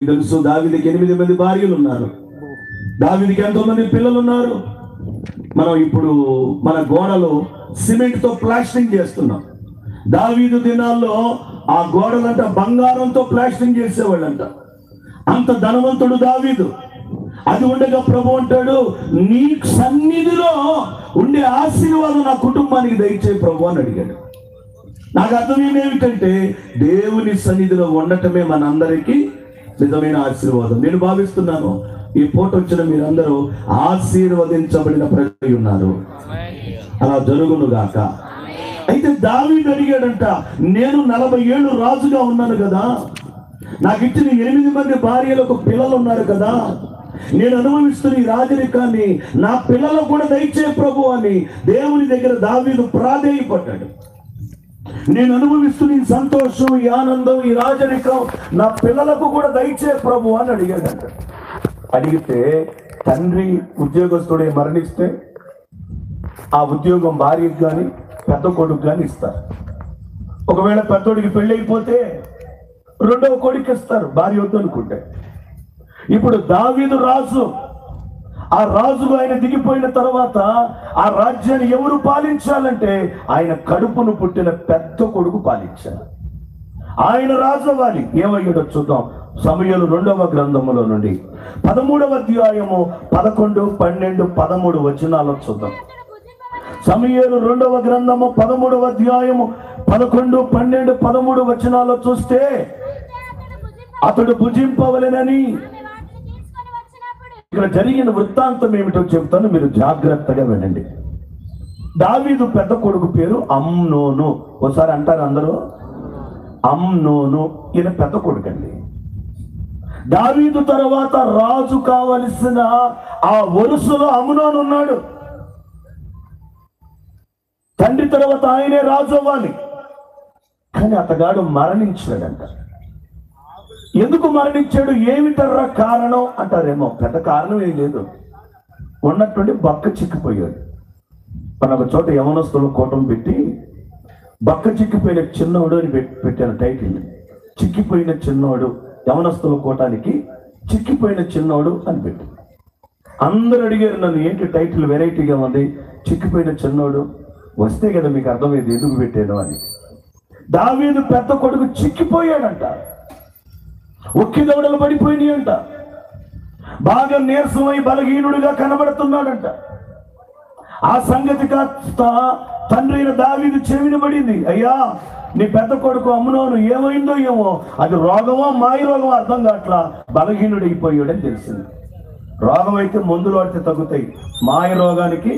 తెలుసు, దావీదుకి 8 మంది భార్యలు ఉన్నారు. దావీదుకి ఎంతో మంది పిల్లలు ఉన్నారు. మనం ఇప్పుడు మన గోడలు సిమెంట్ తో ప్లాస్టింగ్ చేస్తున్నాం. దావీదు దినాల్లో ఆ గోడలంట బంగారంతో ప్లాస్టింగ్ చేసేవాళ్ళంట. అంత ధనవంతుడు దావీదు. అది ఉండగా ప్రభు అంటాడు, నీ సన్నిధిలో ఉండే ఆశీర్వాదం నా కుటుంబానికి దయచేయి ప్రభు అని అడిగాడు. నాకు అర్థం ఏమిటంటే, దేవుని సన్నిధిలో ఉండటమే మనందరికీ నిజమైన ఆశీర్వాదం. నేను భావిస్తున్నాను ఈ పూట వచ్చిన మీరందరూ ఆశీర్వదించబడిన ప్రజలు ఉన్నారు. అలా జరుగును గాక. అయితే దావీదు అడిగాడంట, నేను 40 ఏళ్ళు రాజుగా ఉన్నాను కదా, నాకు ఇచ్చిన 8 మంది భార్యలకు పిల్లలు ఉన్నారు కదా, నేను అనుభవిస్తున్న ఈ రాజరికాన్ని నా పిల్లలకు కూడా దయచే ప్రభు అని దేవుని దగ్గర దావీదు ప్రాధేయపడ్డాడు. నేను అనుభవిస్తున్న ఈ సంతోషం, ఈ ఆనందం, ఈ రాజరికం నా పిల్లలకు కూడా దయచే ప్రభు అని అడిగాడంట. అడిగితే తండ్రి ఉద్యోగస్తుడే మరణిస్తే ఆ ఉద్యోగం భార్యకు కానీ పెద్ద కొడుకు కానీ ఇస్తారు. ఒకవేళ పెద్దోడికి పెళ్ళి అయిపోతే రెండవ కొడుకు ఇస్తారు, భార్య వద్దు అనుకుంటే. ఇప్పుడు దావీదు రాజు, ఆ రాజులు ఆయన దిగిపోయిన తర్వాత ఆ రాజ్యాన్ని ఎవరు పాలించాలంటే ఆయన కడుపును పుట్టిన పెద్ద కొడుకు పాలించాలి. ఆయన రాజు అవ్వాలి. ఏమయ్యాడో చూద్దాం. సమూయేలు 2వ గ్రంథములో నుండి 13వ అధ్యాయము 11, 12, 13 వచనాలు చూద్దాం. సమూయేలు 2వ గ్రంథము 13వ అధ్యాయము 11, 12, 13 వచనాలు చూస్తే, అతడు భుజింపవలెనని. ఇక్కడ జరిగిన వృత్తాంతం ఏమిటో చెబుతాను, మీరు జాగ్రత్తగా వినండి. దావీదు పెద్ద కొడుకు పేరు అమ్నోను. ఒకసారి అంటారు అందరూ, అమ్నోను. ఈయన పెద్ద కొడుకు అండి. దావీదు తర్వాత రాజు కావలసిన ఆ వరుసలో అమ్నోను ఉన్నాడు. తండ్రి తర్వాత ఆయనే రాజు అవ్వాలి. కానీ అతగాడు మరణించాడంట. ఎందుకు మరణించాడు, ఏమిటర్రా కారణం అంటారేమో. పెద్ద కారణం ఏం లేదు, ఉన్నట్టుండి బక్క చిక్కిపోయాడు. మన ఒక చోట యవనస్తులు కూటం పెట్టి బక్క చిక్కిపోయిన చిన్నోడు అని పెట్టాను టైటిల్. చిక్కిపోయిన చిన్నోడు, యవనస్తుల కూటానికి చిక్కిపోయిన చిన్నోడు అని పెట్టి అందరూ అడిగారు నన్ను, ఏంటి టైటిల్ వెరైటీగా ఉంది, చిక్కిపోయిన చిన్నోడు. వస్తే కదా మీకు అర్థమైంది ఎందుకు పెట్టాను అని. దావీదు పెద్ద కొడుకు చిక్కిపోయాడంట. ఒక్కి దవడలు పడిపోయినాయి అంట. బాగా నీరసమై బలహీనుడిగా కనబడుతున్నాడంట. ఆ సంగతి కాస్త తండ్రి అయిన దావీదు చెవిని పడింది. అయ్యా, నీ పెద్ద కొడుకు అమ్నోను ఏమైందో ఏమో, అది రోగమో మాయ రోగమో అర్థం కావట్లా, బలహీనుడైపోయాడని తెలిసింది. రోగం అయితే మందులు వాడితే తగ్గుతాయి, మాయ రోగానికి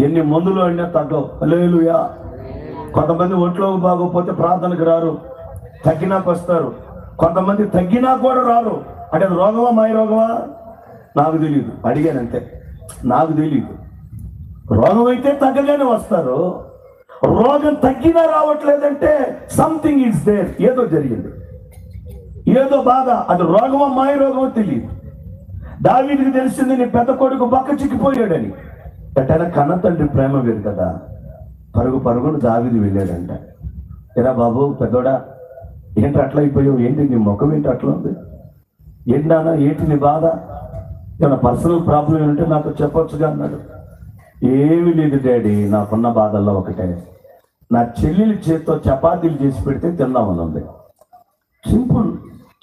ఎన్ని మందులు వాడినా తగ్గవు. హల్లెలూయా. కొంతమంది ఒంట్లోకి బాగోపోతే ప్రార్థనకు రారు, తగ్గినాకు వస్తారు. కొంతమంది తగ్గినా కూడా రారు. అంటే అది రోగమా మాయ రోగమా నాకు తెలియదు, అడిగానంతే, నాకు తెలియదు. రోగం అయితే తగ్గగానే వస్తారు, రోగం తగ్గినా రావట్లేదంటే సంథింగ్ ఈజ్ దేర్, ఏదో జరిగింది, ఏదో బాధ. అది రోగమా మాయ రోగమో తెలియదు. దావీదుకి తెలిసింది నీ పెద్ద కొడుకు బక్క చిక్కిపోయాడని. ఎట్టైనా కన్న తండ్రి ప్రేమ వేరు కదా. పరుగు పరుగును దావీదు వెళ్ళాడంట. ఎరా బాబు పెద్దోడా, ఏంటి అట్లా అయిపోయావు, ఏంటి నీ ముఖం ఏంటి అట్లా ఉంది, ఏంటి నాన్న ఏంటి నీ బాధ, ఏమైనా పర్సనల్ ప్రాబ్లం ఏంటంటే నాతో చెప్పొచ్చుగా అన్నాడు. ఏమీ లేదు డాడీ, నాకున్న బాధల్లో ఒకటే, నా చెల్లెలి చేత్తో చపాతీలు చేసి పెడితే తిందామని ఉంది. సింపుల్,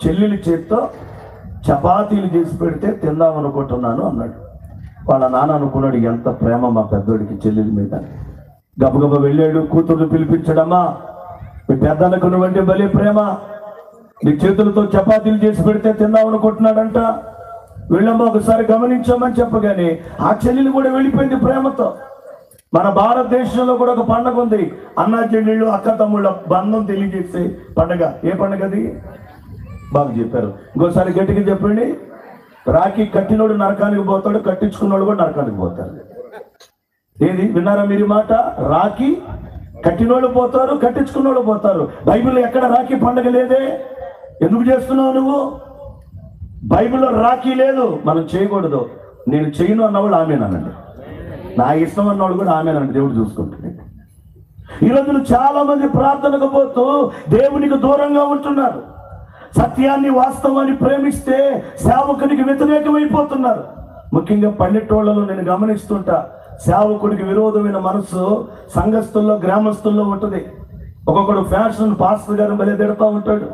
చెల్లెలి చేత్తో చపాతీలు చేసి పెడితే తిందామనుకుంటున్నాను అన్నాడు. వాళ్ళ నాన్న అనుకున్నాడు, ఎంత ప్రేమ మా పెద్దోడికి చెల్లెలి మీద. గబగబ వెళ్ళాడు, కూతుర్ని పిలిపించడమ్మా, మీ పెద్దలకు నువ్వంటే భలే ప్రేమ, నీ చేతులతో చపాతీలు చేసి పెడితే తిందాం అనుకుంటున్నాడంట. వీళ్ళమ్మ ఒకసారి గమనించామని చెప్పగానే ఆ చెల్లెలు కూడా వెళ్ళిపోయింది ప్రేమతో. మన భారతదేశంలో కూడా ఒక పండగ ఉంది, అన్నా చెల్లెళ్ళు అక్క తమ్ముళ్ళ బంధం తెలియజేసే పండగ. ఏ పండగ అది? బాగా చెప్పారు, ఇంకోసారి గట్టిగా చెప్పండి. రాఖీ కట్టినోడు నరకానికి పోతాడు, కట్టించుకున్నోడు కూడా నరకానికి పోతాడు. ఏది విన్నారా మీరు మాట? రాఖీ కట్టినోళ్ళు పోతారు, కట్టించుకున్నోళ్ళు పోతారు. బైబిల్లో ఎక్కడ రాఖీ పండగ లేదే. ఎందుకు చేస్తున్నావు నువ్వు? బైబిల్లో రాఖీ లేదు, మనం చేయకూడదు. నేను చేయను అన్నవాళ్ళు ఆమెనండి, నా ఇష్టం అన్నవాళ్ళు కూడా ఆమెనండి, దేవుడు చూసుకుంటుంది. ఈరోజు చాలా మంది ప్రార్థనకు పోతూ దేవునికి దూరంగా ఉంటున్నారు. సత్యాన్ని వాస్తవాన్ని ప్రేమిస్తే సేవకునికి వ్యతిరేకమైపోతున్నారు. ముఖ్యంగా పల్లెటూళ్ళలో నేను గమనిస్తుంటా, సేవకుడికి విరోధమైన మనసు సంఘస్థుల్లో గ్రామస్తుల్లో ఉంటుంది. ఒక్కొక్కడు ఫ్యాషన్ పాస్టర్ గారు భలే తిడతా ఉంటాడు,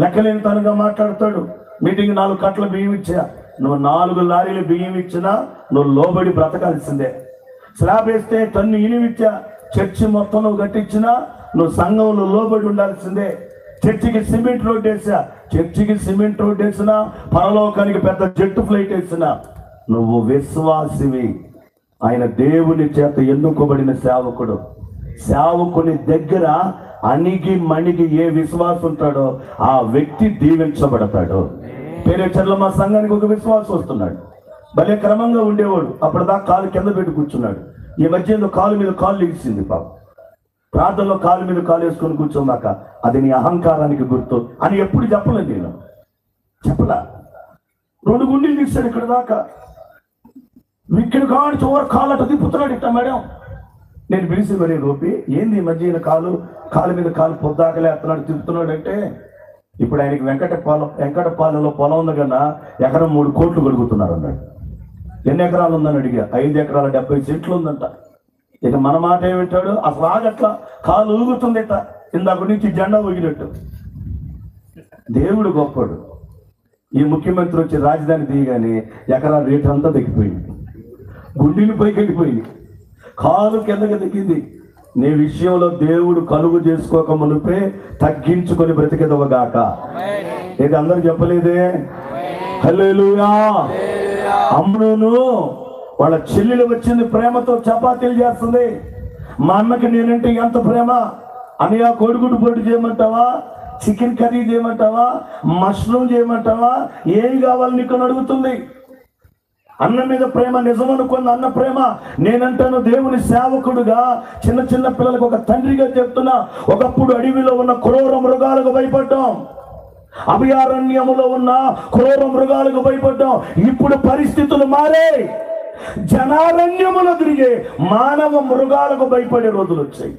లెక్కలేని తనగా మాట్లాడతాడు. మీటింగ్ 4 కట్టల బియ్యం ఇచ్చా, నువ్వు 4 లారీలు బియ్యం ఇచ్చినా నువ్వు లోబడి బ్రతకాల్సిందే. స్లాబ్ వేస్తే టన్ను ఇనివిచ్చా, చర్చి మొత్తం నువ్వు కట్టించినా నువ్వు సంఘంలో లోబడి ఉండాల్సిందే. చర్చికి సిమెంట్ రోడ్ వేసా, చర్చికి సిమెంట్ రోడ్ వేసినా, పరలోకానికి పెద్ద జెట్ ఫ్లైట్ వేసినా నువ్వు విశ్వాసివి. ఆయన దేవుని చేత ఎన్నుకోబడిన సేవకుడు. సేవకుని దగ్గర అణిగి మణిగి ఏ విశ్వాసం ఉంటాడో ఆ వ్యక్తి దీవించబడతాడు. పేరేచర్ల మా సంఘానికి ఒక విశ్వాసం వస్తున్నాడు, భలే క్రమంగా ఉండేవాడు. అప్పటిదాకా కాలు కింద పెట్టి కూర్చున్నాడు. ఈ మధ్యలో కాలు మీద కాలు లేచింది. పాప ప్రార్థనలో కాలు మీద కాలు వేసుకొని కూర్చోమాక అది నీ అహంకారానికి గుర్తు అని ఎప్పుడు చెప్పలేదు. నేను చెప్పలా. 2 గుండీలు తీస్తాడు ఇక్కడ దాకా, ఇక్కడ కాడు చివరి కాలు అట్ట తిప్పుతున్నాడు ఇట్ట. మేడం నేను పిలిచి, మరి రూపి ఏంది ఈ మధ్య కాలు మీద కాలు పొద్దాకలే ఎత్తున్నాడు తిప్పుతున్నాడు అంటే, ఇప్పుడు ఆయనకి వెంకటపాలెంలో పొలం ఉంది కన్నా ఎకరం 3 కోట్లు కడుగుతున్నారు అన్నాడు. ఎన్ని ఎకరాలు ఉందని అడిగా. 5 ఎకరాల 70 సెంట్లు ఉందంట. ఇక మన మాట ఏమింటాడు, అసలు ఆగట్లా, కాలు ఊగుతుంది ఇట్ట, ఇందాక నుంచి జెండా ఊగినట్టు. దేవుడు గొప్పడు. ఈ ముఖ్యమంత్రి వచ్చి రాజధాని తీయగానే ఎకరాల రేటు అంతా తగ్గిపోయింది, గుండీలు పైకి వెళ్ళిపోయింది, కాలు కిందకి దిగింది. నీ విషయంలో దేవుడు కలుగు చేసుకోక మునిపే తగ్గించుకొని బ్రతికెదవగాక. ఇది అందరూ చెప్పలేదే? హల్లెలూయా. అమ్మును వాళ్ళ చెల్లెలు వచ్చింది, ప్రేమతో చపాతీలు చేస్తుంది. మా అన్నకి నేనంటే ఎంత ప్రేమ, అన్నయ్య కోడిగుడ్డు పొట్టు చేయమంటావా, చికెన్ కర్రీ చేయమంటావా, మష్రూమ్ చేయమంటావా, ఏం కావాలి నీకు అడుగుతుంది. అన్న మీద ప్రేమ నిజం అనుకున్న అన్న ప్రేమ. నేనంటాను దేవుని సేవకుడుగా చిన్న చిన్న పిల్లలకు ఒక తండ్రిగా చెప్తున్నా, ఒకప్పుడు అడవిలో ఉన్న క్రూర మృగాలకు భయపడ్డాం, అభయారణ్యములో ఉన్న క్రూర మృగాలకు భయపడ్డాం. ఇప్పుడు పరిస్థితులు మారే, జనారణ్యములో తిరిగే మానవ మృగాలకు భయపడే రోజులు వచ్చాయి.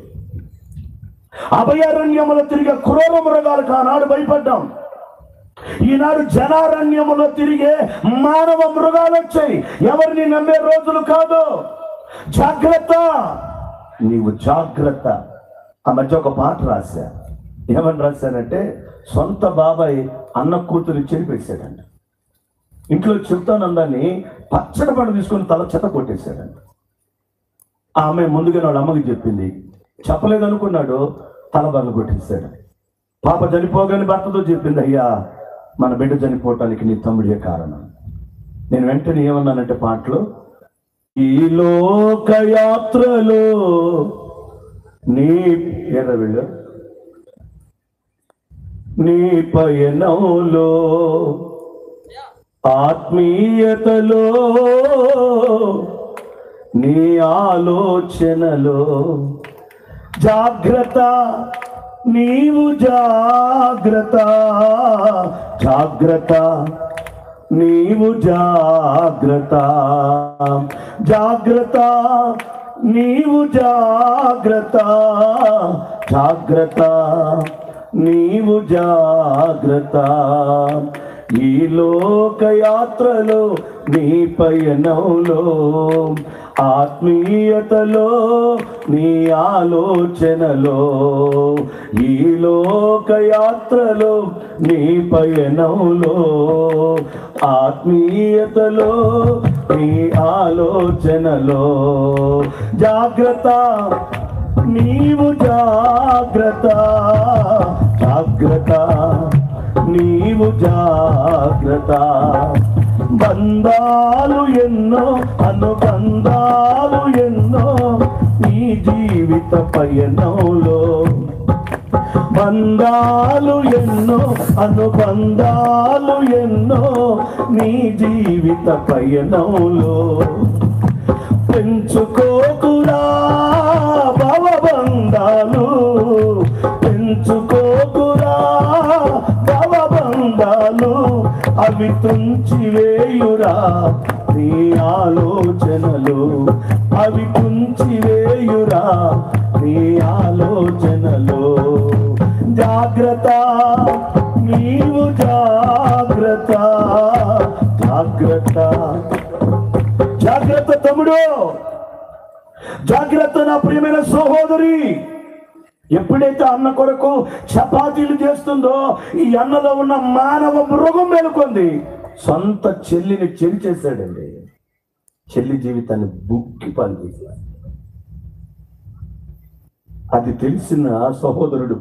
అభయారణ్యములో తిరిగే క్రూర మృగాలకు ఆనాడు భయపడ్డాం. ఈనాడు జనారణ్యములో తిరిగే మానవ మృగాలు వచ్చాయి. ఎవరిని నమ్మే రోజులు కాదు. జాగ్రత్త, నీవు జాగ్రత్త. ఆ మధ్య ఒక పాట రాశా. ఏమని రాశానంటే, సొంత బాబాయ్ అన్న కూతురు చెరిపేశాడంట. ఇంట్లో చెప్తానందాన్ని పచ్చడి పండు తీసుకొని తల చెత్త కొట్టేశాడంట. ఆమె ముందుగా వాళ్ళ అమ్మకి చెప్పింది, చెప్పలేదనుకున్నాడు, తల బల్ల కొట్టేశాడు. పాప చనిపోగానే భర్తతో చెప్పింది, అయ్యా మన బిడ్డ చనిపోవటానికి నీ తమ్ముడే కారణం. నేను వెంటనే ఏమన్నానంటే పాటలో, ఈ లోకయాత్రలో నీ పయనంలో ఆత్మీయతలో నీ ఆలోచనలో జాగ్రత్త, నీవు జాగ్రత్త, జాగ్రత్త, నీవు జాగ్రత్త, జాగ్రత్త, నీవు జాగ్రత్త, జాగ్రత్త, నీవు జాగ్రత్త. ఈ లోకయాత్రలో నీ పయనంలో ఆత్మీయతలో నీ ఆలోచనలో, ఈ లోకయాత్రలో నీ పయనంలో ఆత్మీయతలో నీ ఆలోచనలో జాగ్రత్త, నీవు జాగ్రత్త, జాగ్రత్త, నీవు జాగ్రత్త. బంధాలు ఎన్నో, అనుబంధాలు ఎన్నో నీ జీవిత పయనంలో, బంధాలు ఎన్నో, అనుబంధాలు ఎన్నో నీ జీవిత పయనంలో. పెంచుకోకురా భవబంధాలు, పెంచుకోకురా భవబంధాలు, అవి తుంచివేయురా నీ ఆలోచనలు, అవి తుంచివేయురా నీ ఆలోచనలు. జాగ్రత్త, నీవు జాగ్రత్త జాగ్రత్త జాగ్రత్త తమ్ముడు, జాగ్రత్త నా ప్రియమైన సహోదరి. ఎప్పుడైతే అన్న కొరకు చపాతీలు చేస్తుందో ఈ అన్నలో ఉన్న మానవ మృగం మేలుకొంది. సొంత చెల్లిని చెరి చేశాడండి. చెల్లి జీవితాన్ని బుక్కి పాలు చేశాడు. అది తెలిసిన సహోదరుడు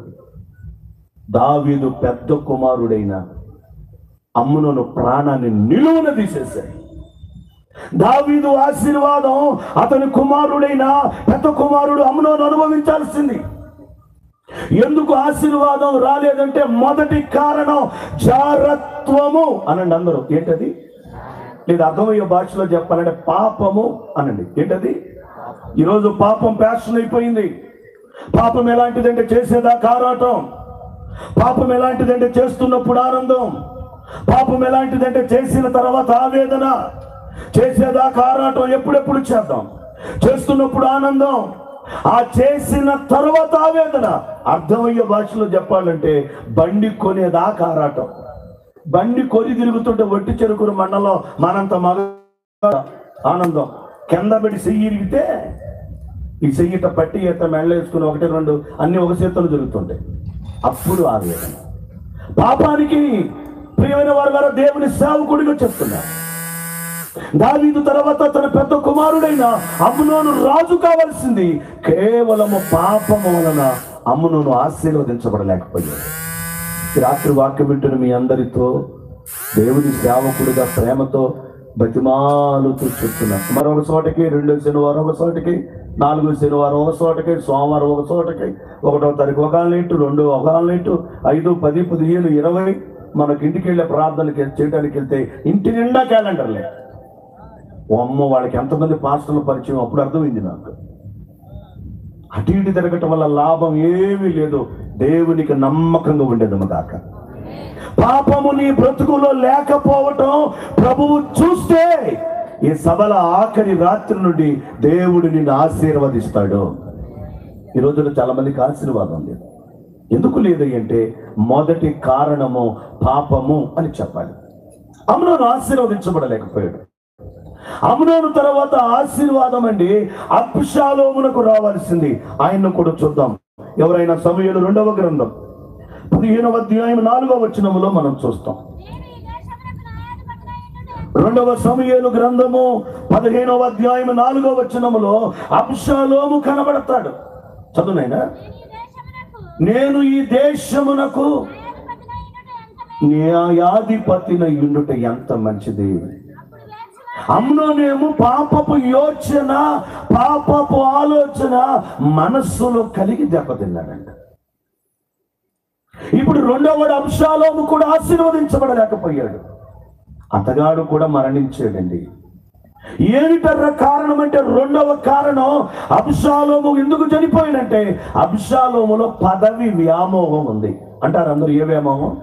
దావీదు పెద్ద కుమారుడైన అమ్నోను ప్రాణాన్ని నిలువున తీసేశాడు. దావీదు ఆశీర్వాదం అతని కుమారుడైన పెద్ద కుమారుడు అమ్నోను అనుభవించాల్సింది. ఎందుకు ఆశీర్వాదం రాలేదంటే మొదటి కారణం జారత్వము అనండి అందరూ. ఏంటది? లేదా అర్థమయ్యే భాషలో చెప్పాలంటే పాపము అనండి. ఏంటది? ఈరోజు పాపం ప్యాషన్ అయిపోయింది. పాపం ఎలాంటిదంటే చేసేదాకా ఆరాటం. పాపం ఎలాంటిదంటే చేస్తున్నప్పుడు ఆనందం. పాపం ఎలాంటిదంటే చేసిన తర్వాత ఆవేదన. చేసేదాకా ఆరాటం, ఎప్పుడెప్పుడు చేద్దాం. చేస్తున్నప్పుడు ఆనందం, ఆ చేసిన తర్వాత ఆవేదన. అర్థమయ్యే భాషలో చెప్పాలంటే బండి కొనేదాకా ఆరాటం. బండి కొని తిరుగుతుంటే వట్టి చెరుకురు మండలం మనంత మగ ఆనందం. కింద పెట్టి చెయ్యి ఇరిగితే ఈ చెయ్యిట పట్టి ఎత్త మెళ్ళేసుకుని ఒకటి రెండు అన్ని ఒక చేతులు జరుగుతుంటాయి. అప్పుడు ఆవేదన. పాపానికి ప్రియమైన వారి ద్వారా దేవుని సేవకుడిగా చెప్తున్నారు. దావీదు తర్వాత తన పెద్ద కుమారుడైన అమ్నోను రాజు కావాల్సింది. కేవలము పాపము వలన అమ్నోను ఆశీర్వదించబడలేకపోయాడు. రాత్రి వాక్యం వింటున్న మీ అందరితో దేవుని సేవకుడిగా ప్రేమతో బతిమాలుతూ చెప్తున్నా. మరొక చోటకి 2వ శనివారం ఒక చోటకి, 4వ శనివారం ఒక చోటకి, సోమవారం ఒక చోటకి, 1వ తారీఖు ఒక నైట్, 2 ఒక నైట్, 5, 10, 15, 20 మనకి ఇంటికి వెళ్ళే ప్రార్థనకి చేయడానికి వెళ్తే ఇంటి నిండా క్యాలెండర్లే. అమ్మ వాళ్ళకి ఎంతమంది పాస్టర్ల పరిచయం అప్పుడు అర్థమైంది నాకు. అటు ఇటు తిరగటం వల్ల లాభం ఏమీ లేదు. దేవునికి నమ్మకంగా ఉండేదమ్మ కాక. పాపము నీ బ్రతుకులో లేకపోవటం ప్రభువు చూస్తే ఈ సభల ఆఖరి రాత్రి నుండి దేవుడు నిన్ను ఆశీర్వదిస్తాడు. ఈ రోజుల్లో చాలా మందికి ఆశీర్వాదం లేదు. ఎందుకు లేదు అంటే మొదటి కారణము పాపము అని చెప్పాలి. అమ్నోను ఆశీర్వదించబడలేకపోయాడు. అమ్నోను తర్వాత ఆశీర్వాదం అండి అబ్షాలోమునకు రావాల్సింది. ఆయన్ను కూడా చూద్దాం. ఎవరైనా సమూయేలు 2వ గ్రంథం 15వ అధ్యాయం 4వ వచనములో మనం చూస్తాం. 2వ సమూయేలు గ్రంథము 15వ అధ్యాయం 4వ వచనములో అబ్షాలోము కనబడతాడు. చదువునైనా, నేను ఈ దేశమునకు న్యాయాధిపతినై ఉండుట ఎంత మంచిది. అమ్నోనేమో పాపపు యోచన, పాపపు ఆలోచన మనస్సులో కలిగి దెబ్బతిన్నాడంట. ఇప్పుడు 2వ అబ్షాలోము కూడా ఆశీర్వదించబడలేకపోయాడు. అతగాడు కూడా మరణించాడండి. ఏమిటర్ర కారణం అంటే 2వ కారణం అబ్షాలోము ఎందుకు చనిపోయాడంటే అబ్షాలోములో పదవి వ్యామోహం ఉంది. అంటారు అందరూ. ఏ వ్యామోహం?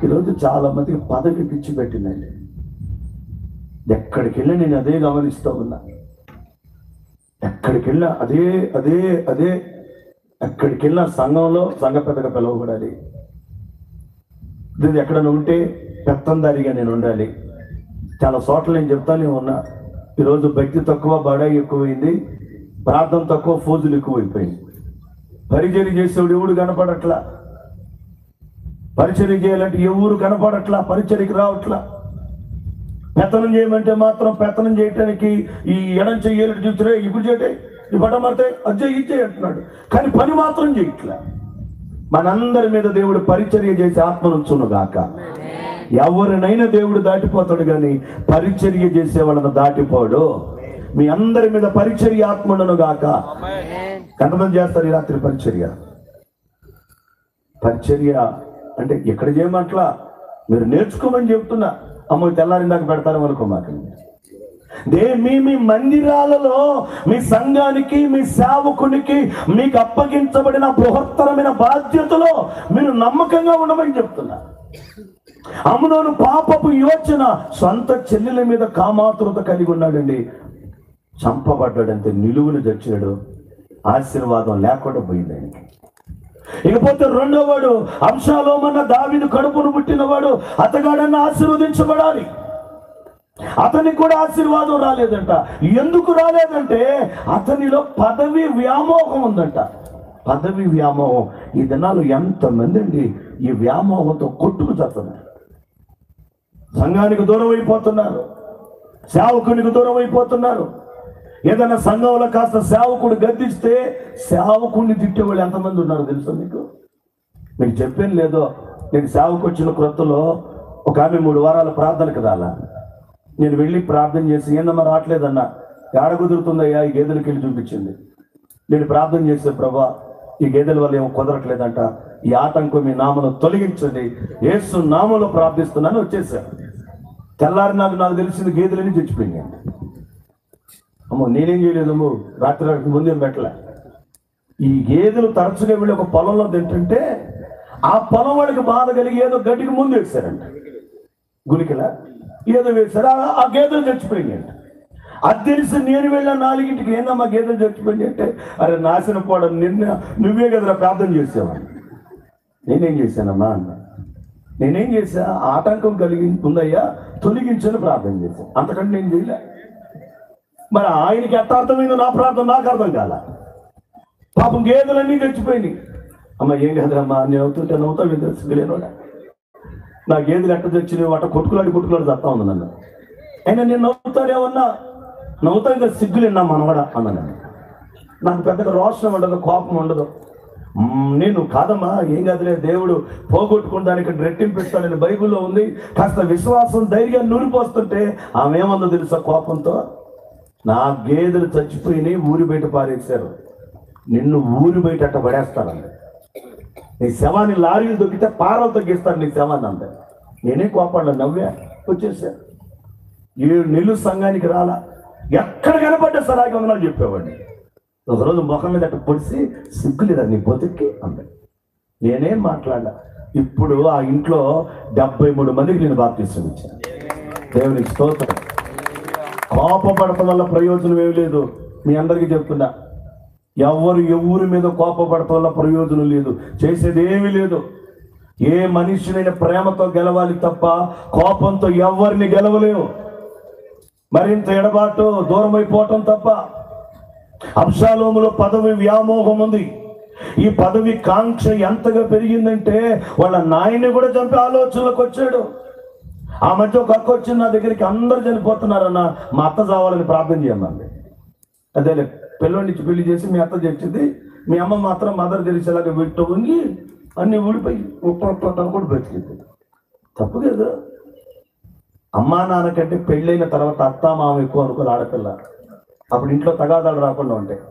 ఈరోజు చాలా మందికి పదవి పిచ్చి పెట్టిందండి. ఎక్కడికి వెళ్ళి నేను అదే గమనిస్తూ ఉన్నా. ఎక్కడికి వెళ్ళా అదే అదే అదే. ఎక్కడికి వెళ్ళినా సంఘంలో సంఘ పెద్దగా పిలవబడాలి. ఇది ఎక్కడైనా ఉంటే పెత్తందారిగా నేను ఉండాలి. చాలా చోట్ల నేను చెప్తానే ఉన్నా. ఈరోజు భక్తి తక్కువ, బడాయి ఎక్కువైంది. ప్రార్థన తక్కువ, ఫోజులు ఎక్కువైపోయింది. పరిచర్య చేసేవాడు ఎవడు కనపడట్లా. పరిచర్య చేయాలంటే ఎవరు కనపడట్లా. పరిచర్యకి రావట్లా. పెత్తనం చేయమంటే మాత్రం పెత్తనం చేయటానికి ఈ ఎడం చెయ్యాలంటే చూసిరే ఇప్పుడు చేయటే ఈ బట్ట మారితే అజ్జే ఇచ్చే అంటున్నాడు. కానీ పని మాత్రం చేయట్లా. మనందరి మీద దేవుడు పరిచర్య చేసి ఆత్మనుంచును గాక. ఎవరినైనా దేవుడు దాటిపోతాడు, కానీ పరిచర్య చేసే వాళ్ళను దాటిపోడు. మీ అందరి మీద పరిచర్య ఆత్మను గాక. ఎంతమంది చేస్తారు ఈ రాత్రి పరిచర్య? పరిచర్య అంటే ఎక్కడ చేయమంటలా, మీరు నేర్చుకోమని చెప్తున్నా. అమ్మ తెల్లారిందాక పెడతారు అనుకో మాకు. మీ మందిరాలలో మీ సంఘానికి, మీ సేవకునికి మీకు అప్పగించబడిన బృహత్తరమైన బాధ్యతలో మీరు నమ్మకంగా ఉండమని చెప్తున్నా. అమ్నోను పాపపు యోచన, సొంత చెల్లెల మీద కామాతురత కలిగి ఉన్నాడండి. చంపబడ్డాడంటే నిలువును చచ్చాడు. ఆశీర్వాదం లేకుండా పోయింది ఆయనకి. ఇకపోతే రెండో వాడు అబ్షాలోమన్న దావీదు కడుపును పుట్టినవాడు, అతగాడన్న ఆశీర్వదించబడాలి. అతనికి కూడా ఆశీర్వాదం రాలేదంట. ఎందుకు రాలేదంటే అతనిలో పదవి వ్యామోహం ఉందంట. పదవి వ్యామోహం. ఈ దినాలు ఎంతమంది అండి ఈ వ్యామోహంతో కొట్టుకు చేస్తున్నారు. సంఘానికి దూరం అయిపోతున్నారు, సేవకునికి దూరం అయిపోతున్నారు. ఏదైనా సంఘంలో కాస్త సేవకుడు గద్దిస్తే సేవకుడిని తిట్టేవాళ్ళు ఎంతమంది ఉన్నారు తెలుసా మీకు? మీకు చెప్పాను లేదో, నేను సేవకు వచ్చిన క్రొత్తలో ఒక ఆమె 3 వారాల ప్రార్థనకు రాలా. నేను వెళ్ళి ప్రార్థన చేసి, ఏందమ్మా రావట్లేదన్నా, ఏడ కుదురుతుందయ్యా, ఈ గేదెలకి వెళ్ళి చూపించింది. నేను ప్రార్థన చేసే, ప్రభా ఈ గేదెల వల్ల ఏమో కుదరట్లేదంట, ఈ ఆటంకం మీ నామను తొలగించండి, యేసు నామంలో ప్రార్థిస్తున్నాను వచ్చేసాను. తెల్లారి నాకు తెలిసింది గేదెలని చచ్చిపోయింది. అమ్మో నేనేం చేయలేదమ్మో, రాత్రి ముందేం పెట్టలే. ఈ గేదెలు తరచుగా వెళ్ళి ఒక పొలంలో తింటుంటే ఆ పొలం వాడికి బాధ కలిగి ఏదో గడ్డికి ముందు వేశారంట, గులికలా ఏదో వేశారు, ఆ గేదెలు చచ్చిపోయింది. అది తెలిసి నేను వెళ్ళిన 4ంటికి, ఏందమ్మా గేదెలు చచ్చిపోయింది అంటే, అరే నాశనం పోవడం నువ్వే కదరా ప్రార్థన చేసేవాడిని. నేనేం చేశానమ్మా అన్న, నేనేం చేశా, ఆటంకం కలిగి ఉందయ్యా తొలగించని ప్రార్థన చేశాను, అంతకంటే నేను చేయలే. మరి ఆయనకి ఎట్ట అర్థమైందో నా ప్రార్థన నాకు అర్థం కాల. పాపం గేదెలన్నీ చచ్చిపోయినాయి. అమ్మ ఏం కదమ్మా, నేను అవుతుంటే నవ్వుతావు తెలుసులేనోడా, నా గేదెలు ఎట్ట తెచ్చినాయి, అట్ట కొట్టుకులాడి చస్తా ఉంది నన్ను. అయినా నేను నవ్వుతానేమన్నా, నవ్వుతాను కదా సిగ్గులేనా మనవడా అన్నాను. నాకు పెద్దగా రోషం ఉండదు, కోపం ఉండదు. నేను కాదమ్మా, ఏం కాదులే, దేవుడు పోగొట్టుకోవడానికి రెట్టింపిస్తాడని బైబిల్లో ఉంది. కాస్త విశ్వాసం ధైర్యాన్ని నూరిపోస్తుంటే ఆమె ఏమందో తెలుసా కోపంతో, నా గేదెలు చచ్చిపోయినాయి, ఊరి బయట పారేశారు, నిన్ను ఊరి బయట అట్ట పడేస్తానండి, నీ శవాన్ని లారీలు దొక్కితే పారలు తగ్గిస్తాను నీ శవాన్ని అంతే. నేనే కోపాడు, నవ్వా, వచ్చేసా. 7 నెలలు సంఘానికి రాలా, ఎక్కడ కనపడ్డా సరాగి వందనాలు చెప్పేవాడిని. ఒకరోజు ముఖం మీద అట్ట పొడిసి, సిగ్గులేదా నీ బతుక్కి అంతే. నేనేం మాట్లాడా. ఇప్పుడు ఆ ఇంట్లో 73 మందికి నేను బాప్తిసం ఇచ్చాను. దేవునికి స్తోత్రం. కోపపడటం వల్ల ప్రయోజనం ఏమి లేదు, మీ అందరికీ చెప్తున్నా. ఎవరి మీద కోపపడటం వల్ల ప్రయోజనం లేదు, చేసేది ఏమీ లేదు. ఏ మనిషినైనా ప్రేమతో గెలవాలి తప్ప కోపంతో ఎవరిని గెలవలేవు. మరింత ఎడబాటు, దూరం అయిపోవటం తప్ప. అబ్షాలోములో పదవి వ్యామోహం ఉంది. ఈ పదవి కాంక్ష ఎంతగా పెరిగిందంటే వాళ్ళ నాయన్ని కూడా చంపే ఆలోచనలకు వచ్చాడు. ఆ మధ్య ఒక అక్క వచ్చింది నా దగ్గరికి, అందరు చనిపోతున్నారన్న, మా అత్త చావాలని ప్రార్థన చేయమండి. అదేలే, పిల్లోడి నుంచి పెళ్లి చేసి మీ అత్త తెచ్చింది, మీ అమ్మ మాత్రం మదర్ తెలిసేలాగా విట్టు ఉంగి అన్ని ఊడిపోయి ఉప్పని కూడా బ్రతికింది. తప్పు కదా. అమ్మా నాన్న కంటే పెళ్ళైన తర్వాత అత్త మామ ఎక్కువ అనుకోవాలి ఆడపిల్ల. అప్పుడు ఇంట్లో తగాదాలు రాకుండా ఉంటాయి.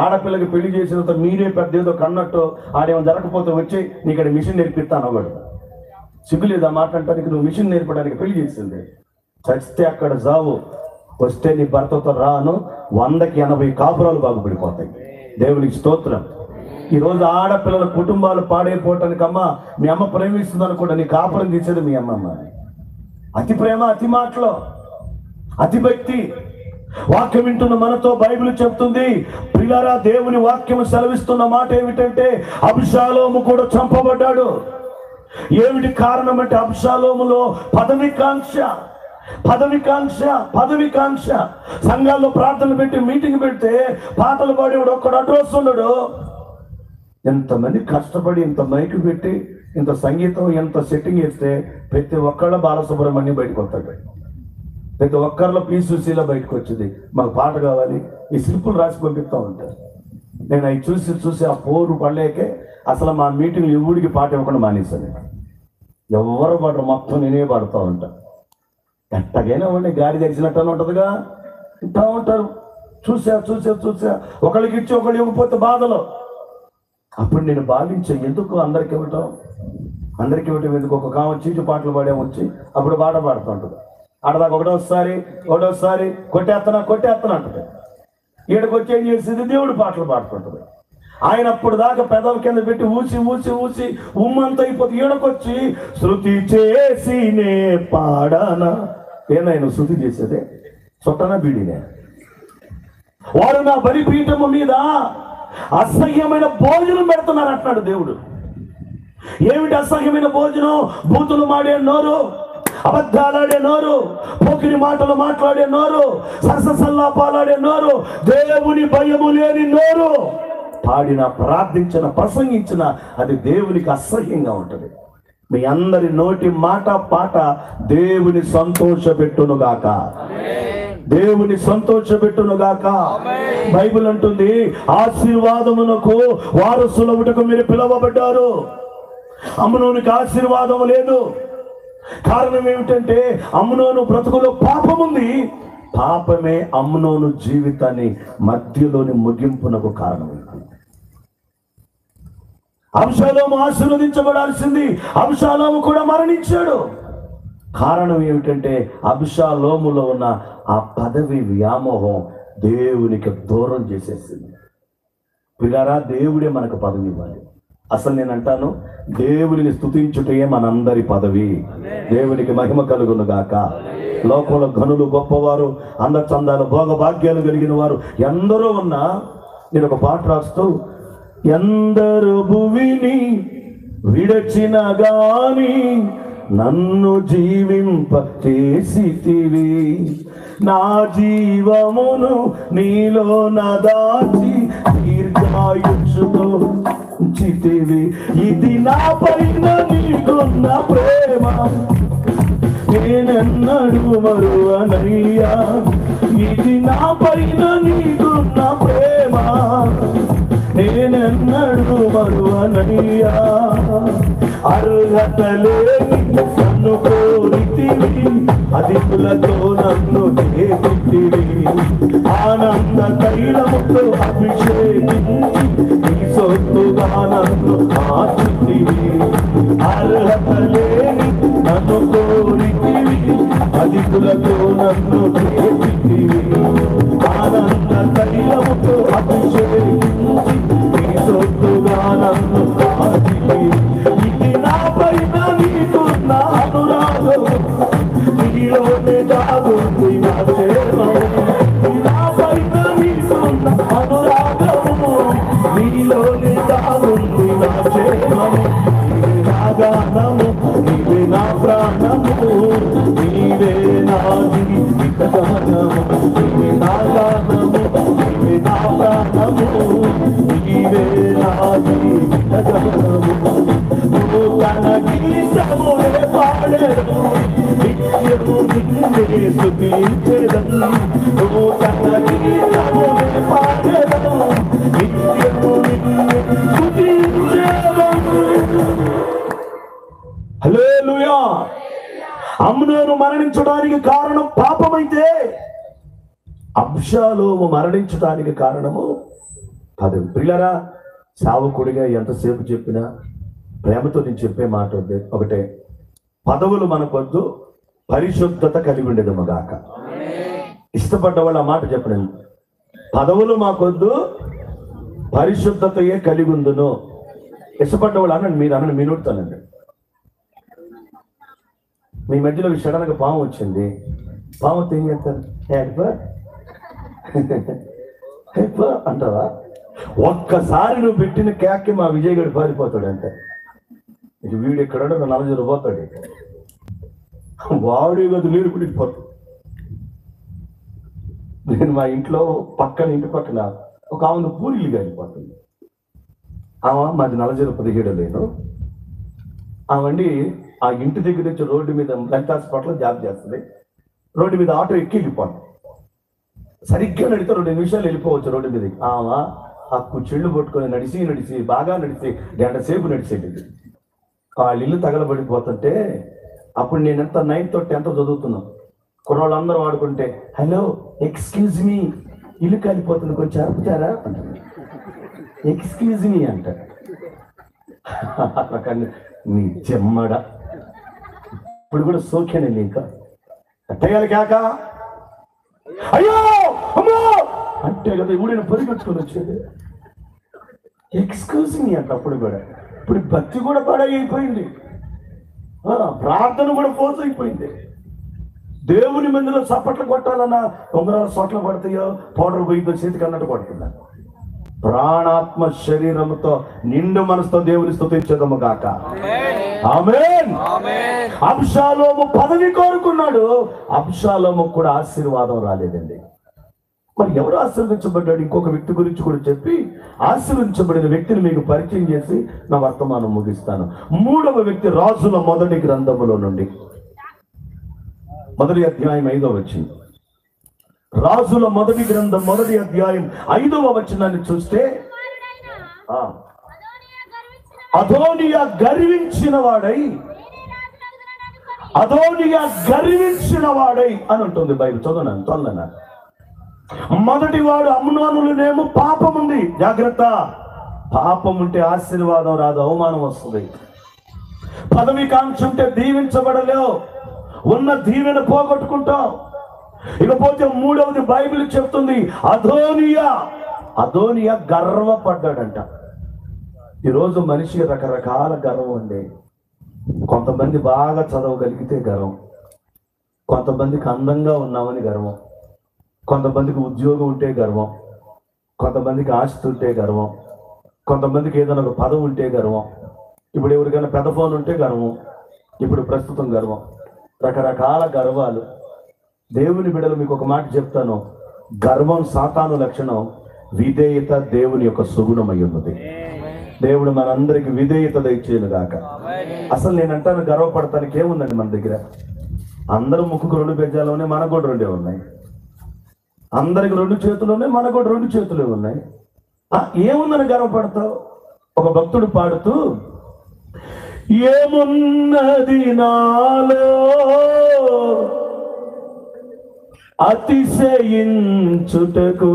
ఆడపిల్లకి పెళ్లి చేసిన తర్వాత మీరే పెద్ద ఏదో కన్నట్టు, ఆడేమో జరగకపోతే వచ్చి నీకు ఇక్కడ మిషన్ నేర్పిస్తాను అవ్వడు. సిగ్గులేదు ఆ మాట అంటానికి, నువ్వు మిషన్ నేర్పడానికి పెళ్లి చేసింది. చచ్చితే అక్కడ జావు, వస్తే నీ భర్తతో రాను, 100కి 80 కాపురాలు బాగుపడిపోతాయి. దేవునికి స్తోత్రం. ఈరోజు ఆడపిల్లల కుటుంబాలు పాడైపోవటానికి, అమ్మ మీ అమ్మ ప్రేమిస్తుందని కూడా నీ కాపురం తీసేది మీ అమ్మమ్మ. అతి ప్రేమ, అతి మాటలో, అతి భక్తి. వాక్యం వింటున్న మనతో బైబిల్ చెప్తుంది, ప్రియులారా, దేవుని వాక్యం సెలవిస్తున్న మాట ఏమిటంటే అబ్షాలోము కూడా చంపబడ్డాడు. ఏమిటి కారణం అంటే అబ్షాలోములో పదవికాంక్ష. సంఘాల్లో ప్రార్థనలు పెట్టి మీటింగ్ పెడితే పాటలు పాడేవాడు ఒక్కడు అడ్రస్ ఉన్నాడు. ఎంతమంది కష్టపడి ఇంత మైకు పెట్టి ఇంత సంగీతం ఎంత సెట్టింగ్ చేస్తే ప్రతి ఒక్కళ్ళ బాలసుబ్రహ్మణ్యం బయటకు వస్తాడు, ప్రతి ఒక్కరిలో పి సుశీల బయటకు వచ్చింది. మాకు పాట కావాలి, ఈ శిల్పులు రాసి పంపిస్తూ ఉంటారు. నేను అవి చూసి ఆ పోరు పడలేకే అసలు మా మీటింగ్లు ఎవడికి పాట ఇవ్వకుండా మానేశాను. ఎవరు పాడరు, మొత్తం నేనే పాడుతూ ఉంటాను. ఎట్టగైనా ఉండి గాడి తెచ్చినట్టు ఉంటుందిగా, ఇంటా ఉంటారు. చూసా ఒకళ్ళకి ఇచ్చి ఒకళ్ళు ఇవ్వకపోతే బాధలో. అప్పుడు నేను భావించా, ఎందుకు అందరికి ఇవ్వటం ఎందుకు? ఒక కామ చీటి పాటలు పాడేమొచ్చి అప్పుడు పాట పాడుతూ ఉంటుంది. ఆడదాకా ఒకటోసారి కొట్టేస్తున్నా అంటుంది. ఈడకి వచ్చి ఏం చేసేది, దేవుడి పాటలు పాడుతుంటుంది. ఆయన అప్పుడు దాకా పెదవి కింద పెట్టి ఊసి ఉమ్మంతా అయిపోతే ఈడకొచ్చి శృతి చేసి నే పాడానా. ఏనాయన శృతి చేసేదే చుట్టనా బీడినే. వాడు నా బలిపీఠము మీద అసహ్యమైన భోజనం పెడుతున్నారు అంటున్నాడు దేవుడు. ఏమిటి అసహ్యమైన భోజనం? బూతులు మాడే నోరు, అబద్ధాలాడే నోరు, పోకిరి మాటలు మాట్లాడే నోరు, సరసల్లాపాలాడే నోరు, దేవుని భయము లేని నోరు. పాడిన, ప్రార్థించిన, ప్రసంగించిన అది దేవునికి అసహ్యంగా ఉంటుంది. మీ అందరి నోటి మాట పాట దేవుని సంతోషపెట్టునుగాక, దేవుని సంతోషపెట్టునుగాక. బైబిల్ అంటుంది, ఆశీర్వాదమునకు వారసులవుటకు మీరు పిలువబడ్డారు. అమ్నోనుకి ఆశీర్వాదం లేదు. కారణం ఏమిటంటే అమ్నోను బ్రతుకులో పాపముంది. పాపమే అమ్నోను జీవితాన్ని మధ్యలోని ముగింపునకు కారణం. అబ్షాలోము ఆశీర్వదించబడాల్సింది, అబ్షాలోము కూడా మరణించాడు. కారణం ఏమిటంటే అబ్షాలోములో ఉన్న ఆ పదవి వ్యామోహం దేవునికి దూరం చేసేసింది. పిల్లారా, దేవుడే మనకు పదవి ఇవ్వాలి. అసలు నేను అంటాను, దేవుడిని స్తుతించుటే మనందరి పదవి. దేవునికి మహిమ కలుగును గాక. లోకంలో ఘనులు, గొప్పవారు, అందచందాలు, భోగభాగ్యాలు కలిగిన వారు ఎందరో ఉన్నా, నేను ఒక పాట రాస్తూ, ఎందరు భువిని విడచిన గాని నన్ను జీవింప చేసితివి, నా జీవమును నీలో దాచి దీర్ఘాయుష్తో ఉంచితివి. ఇది నా పైన నీకున్న ప్రేమ, నేనెన్నడూ మరువనయ్యా. ఇది నా పైన నీకున్న ప్రేమ, నేనెన్నడూ మరువనయ్యా. అర్హత లేని నన్ను కోరితివి, అతిథులతో నన్ను చేతివి, ఆనంద తైలముతో అభిషేకించి నీ సొత్తుగా నన్ను మార్చితివి. అర్హత లేని నన్ను కోరితివి, అతిథులతో నన్ను చేతివి, ఆనంద తైలముతో అభిషేకించి నీ సొత్తుగా నన్ను మార్చితివి. ఇది నా పైన నీకున్న అనురాగం, నీలోనే దాగుంది నా ప్రేమం. నా పైన నీకున్న అనురాగము, నీలోనే దాగుంది నా ప్రేమం. నీవే నా గానము, నీవే నా ప్రాణము, నీవే నా జీవితగానము. నీవే నా గానము, నీవే నా ప్రాణము, నీవే నా జీవితగానము. తన గీతమునే పాడెను, నిత్యము నిన్నే స్తుతించెదను. తన గీతమునే పాడెను, నిత్యము నిన్నే స్తుతించెదను. హల్లెలూయా. అమ్నోను మరణించడానికి కారణం పాపమైతే, అబ్షాలోము మరణించడానికి కారణము పదవి. ప్రియులారా, సావకుడిగా ఎంతసేపు చెప్పినా ప్రేమతో నేను చెప్పే మాట ఒకటే, పదవులు మనకొద్దు, పరిశుద్ధత కలిగి ఉండేది మగాక. ఇష్టపడ్డ వాళ్ళు ఆ మాట చెప్పండి, పదవులు మాకొద్దు, పరిశుద్ధతయే కలిగి ఉందును. ఇష్టపడ్డ వాళ్ళు అనండి, మీరు అనండి, మీ నోడుతానండి. మీ మధ్యలో సడన్గా పాము వచ్చింది, పాము ఏం చేస్తారు? అంటావా? ఒక్కసారి నువ్వు పెట్టిన కేక్కి మా విజయ్ గడు పారిపోతాడు. అంటే ఇక వీడు ఎక్కడో నలజరు పోతాడు, వాడు కదా నీరు కుడిపోతాడు. నేను మా ఇంట్లో ఇంటి పక్కన ఒక ఆమె పూరీలు కాలిపోతుంది. ఆమె మాది నలజరు 17 లేను. ఆమె ఆ ఇంటి దగ్గర నుంచి రోడ్డు మీద లలిత హాస్పిటల్లో జాబ్ చేస్తుంది. రోడ్డు మీద ఆటో ఎక్కి వెళ్ళిపోతుంది. సరిగ్గా నడితే 2 నిమిషాలు వెళ్ళిపోవచ్చు రోడ్డు మీద. ఆమె ఆ చెళ్ళు పట్టుకొని నడిచి బాగా గంట సేపు నడిచేది. వాళ్ళ ఇల్లు తగలబడిపోతుంటే, అప్పుడు నేను ఎంత 9th or 10th చదువుతున్నాను. కుర్రోళ్ళందరూ వాడుకుంటే, హలో ఎక్స్క్యూజ్ మీ, ఇల్లు కాలిపోతుంది, కొంచెం ఆపుతారా అంటారు. ఎక్స్క్యూజ్ మీ అంటారు. నీ చెమ్మడ ఇప్పుడు కూడా సోఖ్యానండి. ఇంకా అట్టేయాలి కాక, అయ్యో అమ్మో అంటే కదా ఊడిన పరిగెట్టుకొని వచ్చేది. ఎక్స్క్యూజ్ మీ అంట. అప్పుడు కూడా, ఇప్పుడు భక్తి కూడా పాడైపోయింది, ప్రార్థన కూడా ఫోర్స్ అయిపోయింది. దేవుని మందిలో చప్పట్లు కొట్టాలన్నా ఉంగరాలు సొట్లు పడతాయో, పౌడర్ పోయిందో చేతికి అన్నట్టు కొడుతున్నారు. ప్రాణాత్మ శరీరముతో నిండు మనసుతో దేవుని స్తుతించదము గాక. ఆమేన్. అబ్షాలోము పదవి కోరుకున్నాడు, అబ్షాలోము కూడా ఆశీర్వాదం రాలేదండి. మరి ఎవరు ఆశీర్వదించబడ్డాడు? ఇంకొక వ్యక్తి గురించి కూడా చెప్పి ఆశీర్వదించబడిన వ్యక్తిని మీకు పరిచయం చేసి నా వర్తమానం ముగిస్తాను. 3వ వ్యక్తి రాజుల మొదటి గ్రంథములో నుండి 1వ అధ్యాయం 5వ వచనం. రాజుల మొదటి గ్రంథం 1వ అధ్యాయం 5వ వచనాన్ని చూస్తే అదోనియా గర్వించిన వాడై అని ఉంటుంది బైబిల్. చదవనా? మొదటి వాడు అమ్నోనులోనేమో పాపం ఉంది. జాగ్రత్త, పాపం ఉంటే ఆశీర్వాదం రాదు, అవమానం వస్తుంది. పదవి కాంక్ష ఉంటే దీవించబడలేవు, ఉన్న దీవెన పోగొట్టుకుంటావు. ఇకపోతే 3వది బైబిల్ చెప్తుంది, అదోనియా గర్వపడ్డాడంట. ఈరోజు మనిషికి రకరకాల గర్వం అండి. కొంతమంది బాగా చదవగలిగితే గర్వం, కొంతమందికి అందంగా ఉన్నామని గర్వం, కొంతమందికి ఉద్యోగం ఉంటే గర్వం, కొంతమందికి ఆస్తి ఉంటే గర్వం, కొంతమందికి ఏదైనా ఒక పదవి ఉంటే గర్వం, ఇప్పుడు ఎవరికైనా పెద్ద ఫోన్ ఉంటే గర్వం, ఇప్పుడు ప్రస్తుతం గర్వం. రకరకాల గర్వాలు. దేవుని బిడ్డలు మీకు ఒక మాట చెప్తాను, గర్వం సాతాను లక్షణం, విధేయత దేవుని యొక్క సుగుణమై ఉన్నది. దేవుడు మనందరికి విధేయత దయచేయను గాక. అసలు నేనంటాను, గర్వపడటానికి ఏముందండి మన దగ్గర? అందరూ ముక్కుకు 2 బెజ్జాలు ఉన్నాయి, మనకు కూడా 2 ఉన్నాయి. అందరికి 2 చేతులు ఉన్నాయి, మనకు కూడా 2 చేతులు ఉన్నాయి. ఏముందని గర్వపడతావు? ఒక భక్తుడు పాడుతూ, ఏమున్నది నాలో అతిశయించుటకు,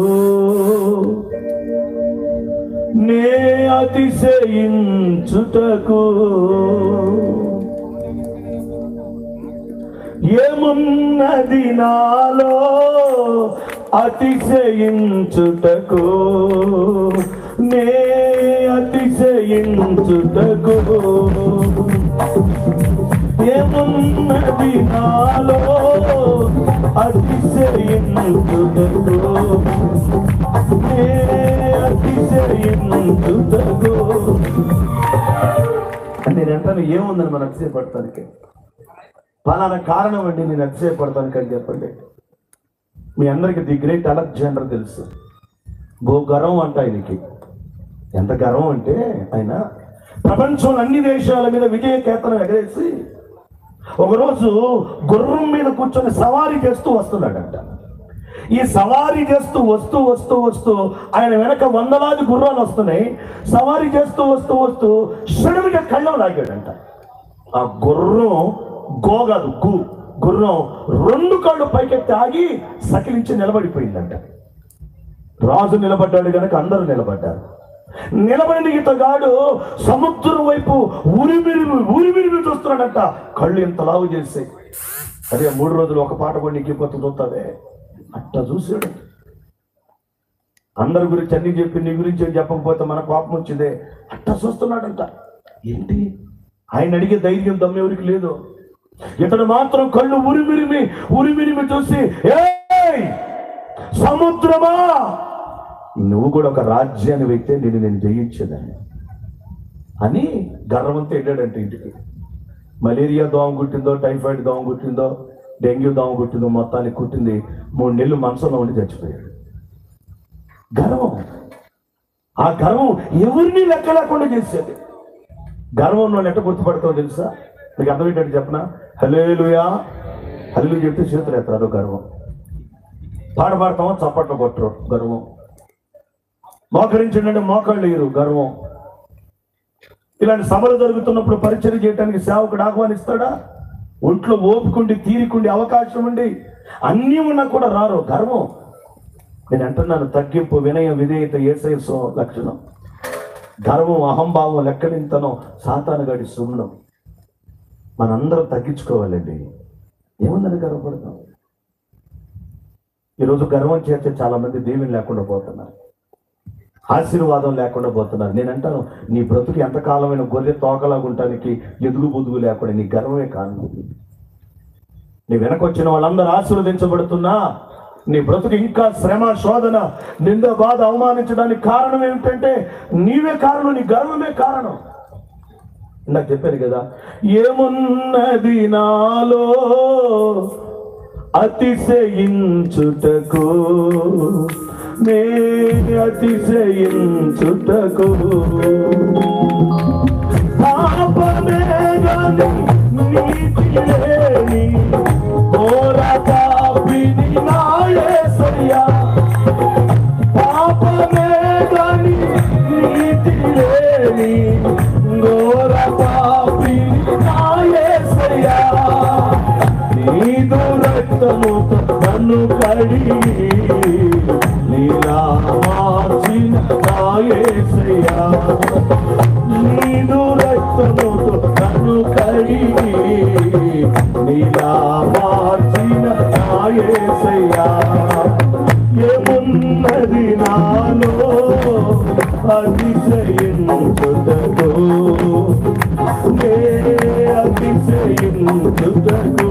నే అతిశయించుటకు, ఏమున్నది నాలో అతిశయించుటకు, నే అతిశయించుటకు, ఏమున్నది నాలో అతిశయించుటకు, నే అతిశయించుటకు. నేను అంటాను, ఏముందని మనం అతిశయపడతానికి? పలానా కారణం అండి నేను అతిశయపడతానికి అని చెప్పండి. మీ అందరికి ది గ్రేట్ అలెగ్జాండర్ తెలుసు. గర్వం అంట ఆయనకి. ఎంత గర్వం అంటే ఆయన ప్రపంచంలో అన్ని దేశాల మీద విజయ కేతనం ఎగరేసి ఒకరోజు గుర్రం మీద కూర్చొని సవారీ చేస్తూ వస్తున్నాడంట. ఈ సవారీ చేస్తూ వస్తూ వస్తూ వస్తూ ఆయన వెనక వందలాది గుర్రాలు వస్తున్నాయి. సవారీ చేస్తూ వస్తూ వస్తూ షడుగా కళ్ళం లాగాడంట. ఆ గుర్రం గోగాదు గుర్రం 2 కళ్ళు పైకెత్తి ఆగి సకిలించి నిలబడిపోయిందంట. రాజు నిలబడ్డాడు కనుక అందరూ నిలబడ్డారు. నిలబడిన ఇతగాడు సముద్రం వైపు ఊరిమిరిమి చూస్తున్నాడంట. కళ్ళు ఎంత లావు చేసాయి. అదే 3 రోజులు ఒక పాట కూడా నీకు కొత్త చూస్తావే అట్టా చూసాడు. అందరి గురించి అన్ని చెప్పి నీ గురించి చెప్పకపోతే మన కోపం వచ్చిందే అట్టా చూస్తున్నాడంట. ఏంటి ఆయన అడిగే ధైర్యం దమ్మెవరికి లేదు. ఇతడు మాత్రం కళ్ళు ఊరిమిరిమి చూసి, ఏయ్ సముద్రమా, నువ్వు కూడా ఒక రాజ్యాన్ని వెళ్తే నేను జయించేదాన్ని అని గర్వంతో వెళ్ళాడంటే ఇంటికి. మలేరియా దోమ కుట్టిందో, టైఫాయిడ్ దోమ కుట్టిందో, డెంగ్యూ దోమ కుట్టిందో, మొత్తానికి కుట్టింది. 3 నెలలు మనసులో ఉండి చచ్చిపోయాడు. గర్వం. ఆ గర్వం ఎవరిని లెక్క లేకుండా చేసేది. గర్వం నువ్వు ఎట్ట గుర్తుపడతావు తెలుసా? మీకు అర్థమేంటంటే చెప్పనా? హల్లెలూయా హల్లెలూయా చెప్తే చేతులు ఎత్తారు గర్వం. పాట పాడతామో చప్పట్లు కొట్టరు గర్వం. మోకరించండి మోకాళ్ళు వేయరు గర్వం. ఇలాంటి సభలు జరుగుతున్నప్పుడు పరిచయం చేయడానికి సేవకుడు ఆహ్వానిస్తాడా? ఒంట్లో ఓపుకుండి తీరికుండి అవకాశం ఉండి అన్నీ ఉన్నా కూడా రారు. గర్వం. నేను అంటున్నాను, తగ్గింపు, వినయం, విధేయత యేసయ్య లక్షణం. గర్వం, అహంభావం, లెక్కలింతనం సాతాను గడి సున్నం. మనందరం తగ్గించుకోవాలండి. ఏముందని గర్వపడతాం? ఈరోజు గర్వం చేస్తే చాలా మంది దీవెన లేకుండా పోతున్నారు, ఆశీర్వాదం లేకుండా పోతున్నారు. నేను అంటాను, నీ బ్రతుకు ఎంతకాలమైన గొర్రె తోకలాగా ఉండటానికి ఎదుగు బుదుగు లేకుండా నీ గర్వమే కారణం. నీ వెనకొచ్చిన వాళ్ళందరూ ఆశీర్వదించబడుతున్నా నీ బ్రతుకు ఇంకా శ్రమ, శోధన, నింద, బాధ, అవమానించడానికి కారణం ఏమిటంటే నీవే కారణం, నీ గర్వమే కారణం. ఇందాక చెప్పాను కదా, ఏమున్నది నాలో అతిశయించుటకు, నే అతిశయించుటకు, పాపమే గాని నీతి లేని ఘోర పాపిని నా యేసయ్యా, పాపమే గాని నీతి లేని ఘోర పాపిని నా యేసయ్యా, నీదు రక్తముతో నన్ను కడిగి నీలా మార్చిన నా యేసయ్యా, నీదు రక్తముతో నన్ను కడిగి నీలా మార్చిన నా యేసయ్యా, ఏమున్నది నాలో అతిశయించుటకు, అతిశయించుటకు,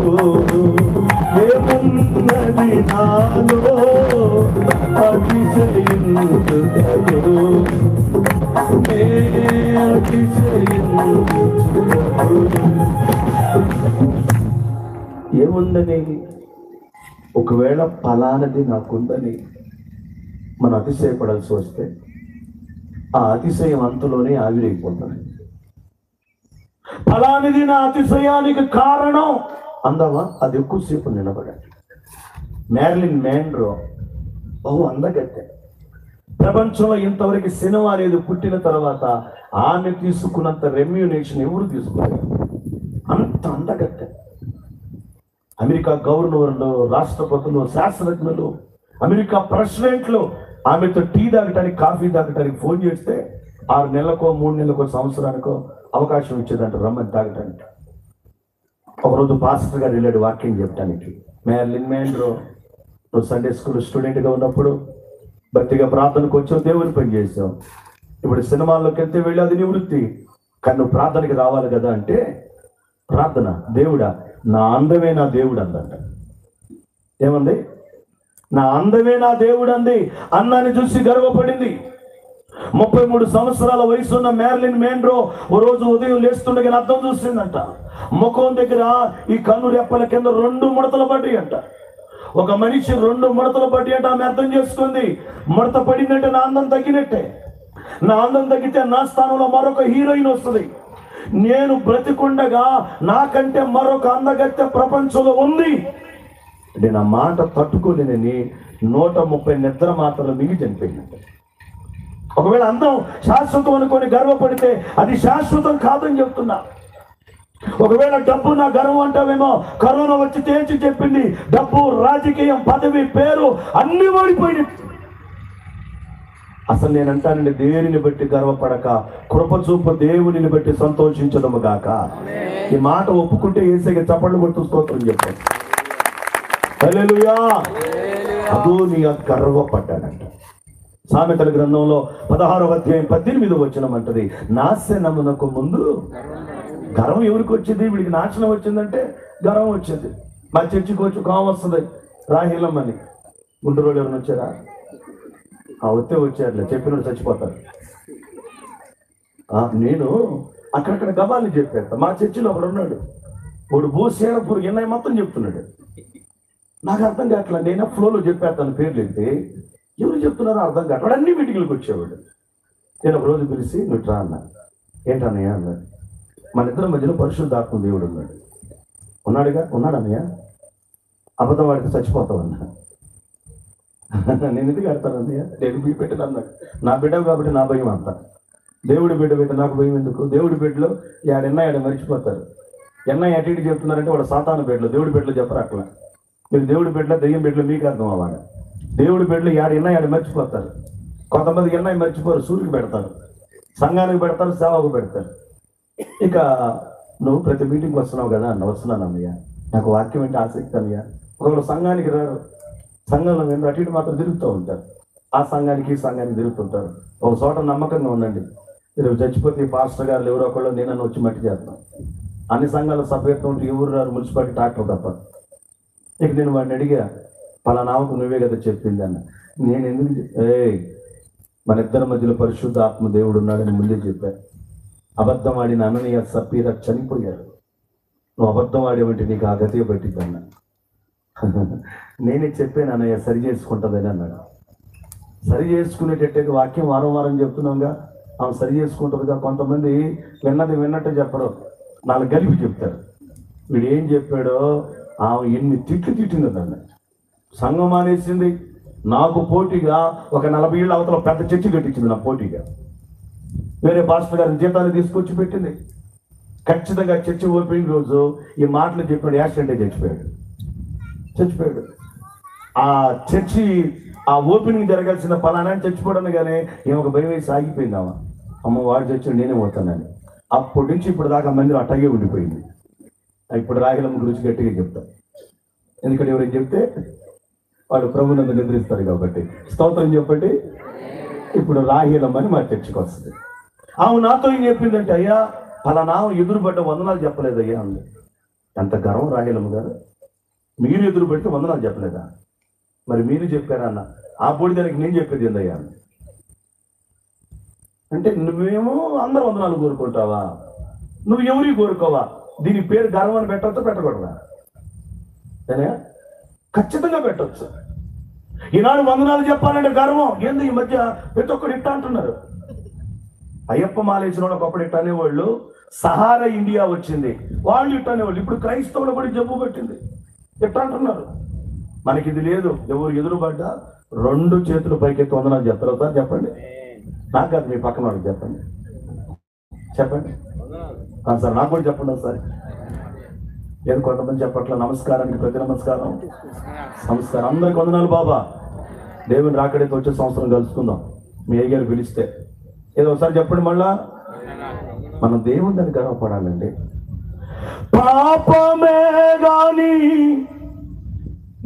ఏమున్నది నాలో అతిశయించుటకు, ఏముందని, ఒకవేళ ఫలానది నాకుందని మనం అతిశయపడాల్సి వస్తే ఆ అతిశయం అంతలోనే ఆవిరైపోతుంది. ఫలానిది నా అతిశయానికి కారణం అందామా, అది ఎక్కువసేపు నిలబడాలి. మ్యారిలిన్ మ్యాన్రో బహు అందగత్తె. ప్రపంచంలో ఇంతవరకు సినిమా అనేది పుట్టిన తర్వాత ఆమె తీసుకున్నంత రెమ్యూనేషన్ ఎవరు తీసుకోలేదు. అంత అందగత్తె. అమెరికా గవర్నర్లు, రాష్ట్రపతులు, శాస్త్రజ్ఞులు, అమెరికా ప్రెసిడెంట్లు ఆమెతో టీ తాగటానికి, కాఫీ తాగటానికి ఫోన్ చేస్తే 6 నెలలకో 3 నెలలకో సంవత్సరానికో అవకాశం ఇచ్చేదంట రమ్మని తాగటానికి. ఒకరోజు పాస్టర్ గారు వెళ్ళాడు వాక్యం చెప్పడానికి. మ్యారిలిన్ మ్యాన్రో, నువ్వు సండే స్కూల్ స్టూడెంట్గా ఉన్నప్పుడు భక్తిగా ప్రార్థనకు వచ్చావు, దేవుని పని చేసావు. ఇప్పుడు సినిమాల్లోకి వెళ్తే వెళ్ళి అది నీ వృత్తి, కానీ నువ్వు ప్రార్థనకి రావాలి కదా అంటే, ప్రార్థన దేవుడా నా అందమే నా దేవుడు అందంట. ఏమంది? నా అందమే నా దేవుడు అంది. అన్నాన్ని చూసి గర్వపడింది. 33 సంవత్సరాల వయసున్న మ్యారిలిన్ మ్యాన్రో ఓ రోజు ఉదయం లేస్తుండగా అర్థం చూసిందంట. ముఖం దగ్గర ఈ కన్ను రెప్పల కింద 2 ముడతలు పడ్డాయి అంట. ఒక మనిషి 2 ముడతలు పడ్డాయి అంటే ఆమె అర్థం చేసుకుంది, ముడత పడిందంటే నా అందం తగ్గినట్టే. నా అందం తగ్గితే నా స్థానంలో మరొక హీరోయిన్ వస్తుంది. నేను బ్రతికుండగా నాకంటే మరొక అందగత్తె ప్రపంచంలో ఉంది. నేను ఆ మాట తట్టుకోలేనని 130 నిద్ర మాత్రలు మిగి చనిపోయిందంటే. ఒకవేళ అందం శాశ్వతం అనుకొని గర్వపడితే అది శాశ్వతం కాదని చెప్తున్నా. ఒకవేళ డబ్బు నా గర్వం అంటావేమో, కరోనా వచ్చి తేల్చి చెప్పింది, డబ్బు, రాజకీయం, పదవి, పేరు అన్ని ఓడిపోయింది. అసలు నేను అంటానండి, దేనిని బట్టి గర్వపడక కృపచూపు దేవునిని బట్టి సంతోషించడము గాక. ఈ మాట ఒప్పుకుంటే యేసయ్యకి చప్పట్లు కొడుతూ స్తోత్రం చెప్పాను. హల్లెలూయా. అదో నీ గర్వపడ్డాడంట. సామెతల గ్రంథంలో 16వ అధ్యాయం 18వ వచనం అంటది, నాశనమునకు ముందు గర్వం ఎవరికి వచ్చింది? వీడికి నాశనం వచ్చిందంటే గర్వం వచ్చింది. మా చర్చికి వచ్చి కావం వస్తుంది, రాహిలమ్మని. గుంటూరు వాళ్ళు ఎవరైనా వచ్చారా? వస్తే వచ్చారులే, చెప్పినట్టు చచ్చిపోతారు. నేను అక్కడక్కడ గబాల్ని చెప్పేస్తా. మా చర్చిలో ఒకడు ఉన్నాడు, వాడు భూసేనపురు ఎన్నై మొత్తం చెప్తున్నాడు. నాకు అర్థం కావట్లా, నేను ఫ్లోలో చెప్పేస్తాను పేర్లు అయితే ఎవరు చెప్తున్నారో అర్థం కావట్లా. వాడు అన్ని మీటింగ్లకు వచ్చేవాడు. నేను ఒక రోజు పిలిచి నువ్వు రా అన్నా. ఏంటన్నయ్య అన్నాడు. మన ఇద్దరి మధ్యలో పరిశుద్ధాత్మ దేవుడు ఉన్నాడు. ఉన్నాడుగా? ఉన్నాడన్నయ్య. అబద్ధం వాడికి చచ్చిపోతావన్నా. నేను ఎందుకు ఆడతాను అన్నయ్య? నేను మీ బిడ్డలు అన్నాడు. నా బిడ్డ కాబట్టి నా భయం అంత. దేవుడి బిడ్డ అయితే నాకు భయం ఎందుకు? దేవుడి బిడ్డలో ఎన్నయ్య మర్చిపోతారు. ఎన్నయ్య అటు ఇటు చెప్తున్నారంటే వాడు సాతాను బిడ్డలు, దేవుడి బిడ్డలు చెప్పరు. అట్లా మీరు దేవుడి బిడ్డలు, దెయ్యం బిడ్డలు మీకు అర్థం అవ్వాలి. దేవుడి బిడ్డలు ఎన్నయ్య మర్చిపోతారు. కొంతమంది ఎన్నయ్య మర్చిపోరు, సూర్యుకి పెడతారు, సంఘానికి పెడతారు, సేవకు పెడతారు. ఇక నువ్వు ప్రతి మీటింగ్కి వస్తున్నావు కదా అన్న. వస్తున్నాను అన్నయ్య, నాకు వాక్యం అంటే ఆసక్తి అన్నయ్య. ఒకవేళ సంఘానికి రారు, సంఘంలో నేను అటు ఇటు మాత్రం తిరుగుతూ ఉంటారు. ఆ సంఘానికి ఈ సంఘానికి తిరుగుతుంటారు. ఒక చోట నమ్మకంగా ఉండండి, మీరు చచ్చిపోతే పాస్టర్ గారు ఎవరో ఒకళ్ళు నేనని వచ్చి మట్టి చేస్తాను. అన్ని సంఘాలు సభ్యత్వం ఉంటే ఎవరు రారు, మున్సిపాలిటీ ట్రాక్టర్ తప్ప. ఇక నేను వాడిని అడిగా, పలానామకు నువ్వే కదా చెప్పింది అన్న. నేను ఎందుకు మన ఇద్దరి మధ్యలో పరిశుద్ధ ఆత్మ దేవుడు ఉన్నాడని ముందే చెప్పాను. అబద్ధం ఆడిన అననీయ సపీర చనిపోయారు. నువ్వు అబద్ధం ఆడేవంటి నీకు ఆ గతిగా పెట్టిద్ది అన్న. నేనే చెప్పాను అన్నయ్య సరి చేసుకుంటుందని అన్నాడు. సరి చేసుకునేటట్టు వాక్యం వారం వారం చెప్తున్నాంగా, ఆమె సరి చేసుకుంటుందిగా. కొంతమంది విన్నది విన్నట్టు చెప్పరు, నాలుగు కలిపి చెప్తారు. వీడు ఏం చెప్పాడో ఆమె ఎన్ని తిట్లు తిట్టింది దాన్ని. సంఘం మానేసింది, నాకు పోటీగా ఒక 40 ఏళ్ళ అవతల పెద్ద చర్చి కట్టించింది నా పోటీగా. వేరే పాస్టర్ గారిని జీతాన్ని తీసుకొచ్చి పెట్టింది. ఖచ్చితంగా చర్చి ఓపెనింగ్ రోజు ఈ మాటలు చెప్పాడు, యాక్సిడెంట్ చచ్చిపోయాడు. ఆ చర్చి ఆ ఓపెనింగ్ జరగాల్సిన పలానా చచ్చిపోవడం కానీ ఏమో ఒక భయం వేసి ఆగిపోయిందామా, అమ్మ వాడు చచ్చాడు నేనే పోతానని. అప్పటి నుంచి ఇప్పుడు దాకా మందిరం అట్టగే ఉండిపోయింది. ఇప్పుడు రాగిలమ్మ గురించి గట్టిగా చెప్తాం, ఎందుకంటే ఎవరైనా చెప్తే వాడు ప్రభునందు నిద్రిస్తారు కాబట్టి. స్తోత్రం చెప్పండి. ఇప్పుడు రాగిలమ్మని మా చర్చకు వస్తుంది. ఆమె నాతో ఏం చెప్పిందంటే, అయ్యా పలానా ఎదురుపడ్డ వందనాలు చెప్పలేదయ్యా అంది. ఎంత గర్వం రాగిలమ్మ గారు, మీరు ఎదురు పెడితే వందనాలు చెప్పలేదా? మరి మీరు చెప్పారా అన్న. ఆ పొడి దానికి నేను చెప్పేది ఏందయ్యా అంటే, నువ్వేమో అందరూ వందనాలు కోరుకుంటావా, నువ్వు ఎవరికి కోరుకోవా? దీని పేరు గర్వం అని పెట్టచ్చా పెట్టకూడదా? ఖచ్చితంగా పెట్టచ్చు. ఈనాడు వందనాలు చెప్పాలంటే గర్వం ఏంది? ఈ మధ్య ప్రతి ఒక్కరు ఇట్టా అంటున్నారు. అయ్యప్ప మాలేసిన ఒకప్పుడు ఇట్ట అనేవాళ్ళు, సహారా ఇండియా వచ్చింది వాళ్ళు ఇట్ట అనేవాళ్ళు. ఇప్పుడు క్రైస్తవులు కూడా జబ్బు పెట్టింది, ఇట్ట అంటున్నారు. మనకి ఇది లేదు. ఎవరు ఎదురుపడ్డా 2 చేతులు పైకెత్తి వందనాలు చెప్తారు. సార్ చెప్పండి, నాకు కాదు మీ పక్కన వాళ్ళకి చెప్పండి. సార్ నాకు కూడా చెప్పండి సార్. ఏదో కొంతమంది చెప్పట్ల. నమస్కారానికి ప్రతి నమస్కారం. అందరికి వందనాలు బాబా. దేవుని రాకడైతే వచ్చే సంవత్సరం కలుసుకుందాం, మీ అయ్యారు పిలిస్తే. ఏదో ఒకసారి చెప్పండి మళ్ళా. మనం దేవుని దాన్ని గర్వపడాలండి. పాపమే గాని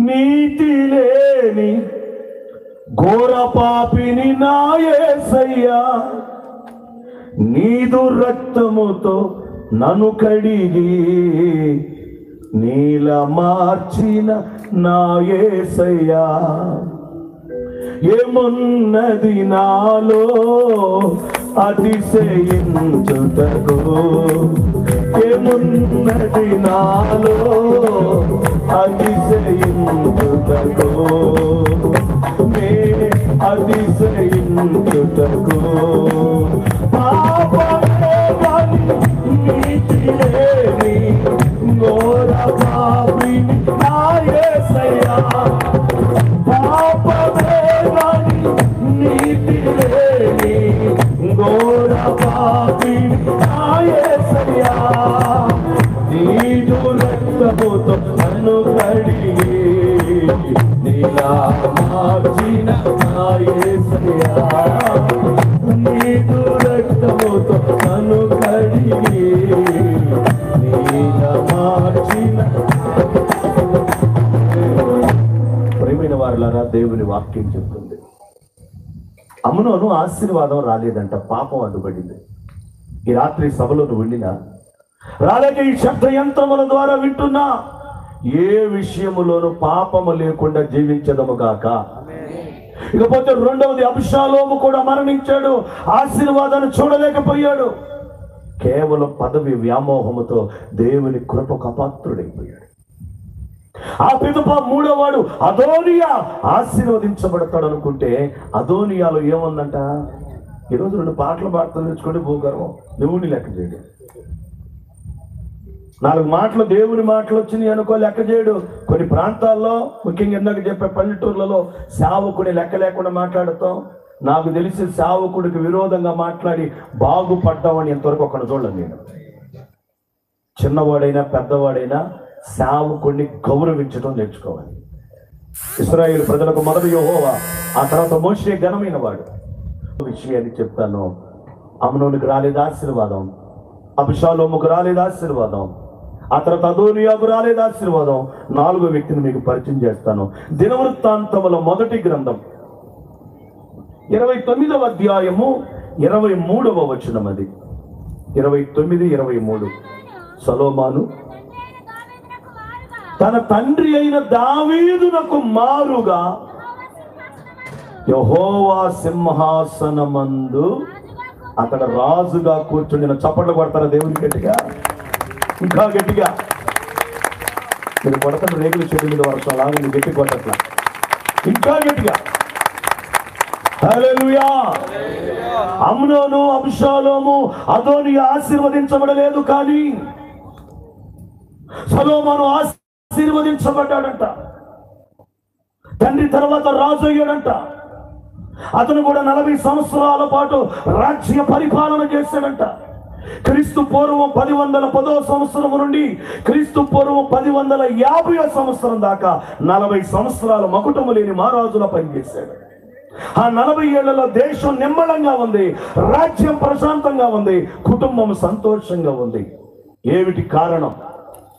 నీతి లేని ఘోర పాపిని నా యేసయ్యా, నీదు రక్తముతో నన్ను కడిగి నీల మార్చిన నా యేసయ్యా, ఏమున్నది నాలో అతిశయించుటకు, ఏమున్నది నాలో అతిశయించుటకు, అతిశయించుటకు. పాపమే గాని నీతి లేని ఘోర పాపిని నా యేసయ్యా, పాపమే గాని నీతి లేని ఘోర పాపిని నా యేసయ్యా, నీదు రక్తముతో నన్ను కడిగి నీలా మార్చిన నా యేసయ్యా, నీదు రక్తముతో నన్ను కడిగి నీలా మార్చిన. ప్రియమైన వారులారా, దేవుని వాక్యం చెప్తుంది, అమ్నోను ఆశీర్వాదం రాలేదంట, పాపం అడ్డుపడింది. ఈ రాత్రి సభలో నువ్వు ఉండినా, రాలేక ఈ శబ్ద యంత్రముల ద్వారా వింటున్నా, ఏ విషయములోనూ పాపము లేకుండా జీవించదము గాక. ఇకపోతే రెండవది, అబ్షాలోము కూడా మరణించాడు, ఆశీర్వాదాన్ని చూడలేకపోయాడు. కేవలం పదవి వ్యామోహముతో దేవుని కృపకు అపాత్రుడైపోయాడు. ఆ పిదప మూడోవాడు అదోనియా ఆశీర్వదించబడతాడు అనుకుంటే, అదోనియాలో ఏముందంట? ఈరోజు 2 పాటలు పాడుతూ నేర్చుకుంటే భూగర్వం దేవుని లెక్క చేయడు. 4 మాటలు దేవుని మాటలు వచ్చినాయి అనుకో లెక్క చేయడు. కొన్ని ప్రాంతాల్లో, ముఖ్యంగా ఇందాక చెప్పే పల్లెటూర్లలో సేవకుడి లెక్క లేకుండా మాట్లాడతాం. నాకు తెలిసి సేవకుడికి విరోధంగా మాట్లాడి బాగుపడ్డామని ఎంతవరకు ఒకటి చూడలేదు నేను. చిన్నవాడైనా పెద్దవాడైనా సేవకుడిని గౌరవించడం నేర్చుకోవాలి. ఇశ్రాయేలు ప్రజలకు మొదటి యెహోవా, ఆ తర్వాత మోషే ఘనమైన వాడు. విషయాన్ని చెప్తాను. అమ్నోనుకు రాలేదు ఆశీర్వాదం, అబ్షాలోముకు రాలేదు ఆశీర్వాదం, ఆ తర్వాత అదోనియాకు రాలేదు ఆశీర్వాదం. 4వ వ్యక్తిని మీకు పరిచయం చేస్తాను. దినవృత్తాంతముల మొదటి గ్రంథం 29వ అధ్యాయము 23వ వచనం. అది 29, 23. సొలొమోను తన తండ్రి అయిన దావీదునకు మారుగా యెహోవా సింహాసనమందు అతడు రాజుగా కూర్చుండిన. చప్పట్లు కొడతారా దేవుని గట్టిగా? ఇంకా గట్టిగా. మీరు కొడతారు రేగులు చెడు మీద వర్షం అలాగే మీరు గట్టి కొట్టట్లా, ఇంకా గట్టిగా. హల్లెలూయా. అమ్నోను, అబ్షాలోము, అదోనియా ఆశీర్వదించబడలేదు, కానీ సొలొమోను ఆశీర్వదించబడ్డాడంట. తండ్రి తర్వాత రాజు అయ్యాడంట. అతను కూడా 40 సంవత్సరాల పాటు రాజ్య పరిపాలన చేశాడంట. క్రీస్తు పూర్వం 1110వ సంవత్సరం నుండి క్రీస్తు పూర్వం 1150వ సంవత్సరం దాకా 40 సంవత్సరాల మకుటము లేని మహారాజుల పనిచేశాడు. ఆ 40 ఏళ్లలో దేశం నిమ్మలంగా ఉంది, రాజ్యం ప్రశాంతంగా ఉంది, కుటుంబం సంతోషంగా ఉంది. ఏమిటి కారణం?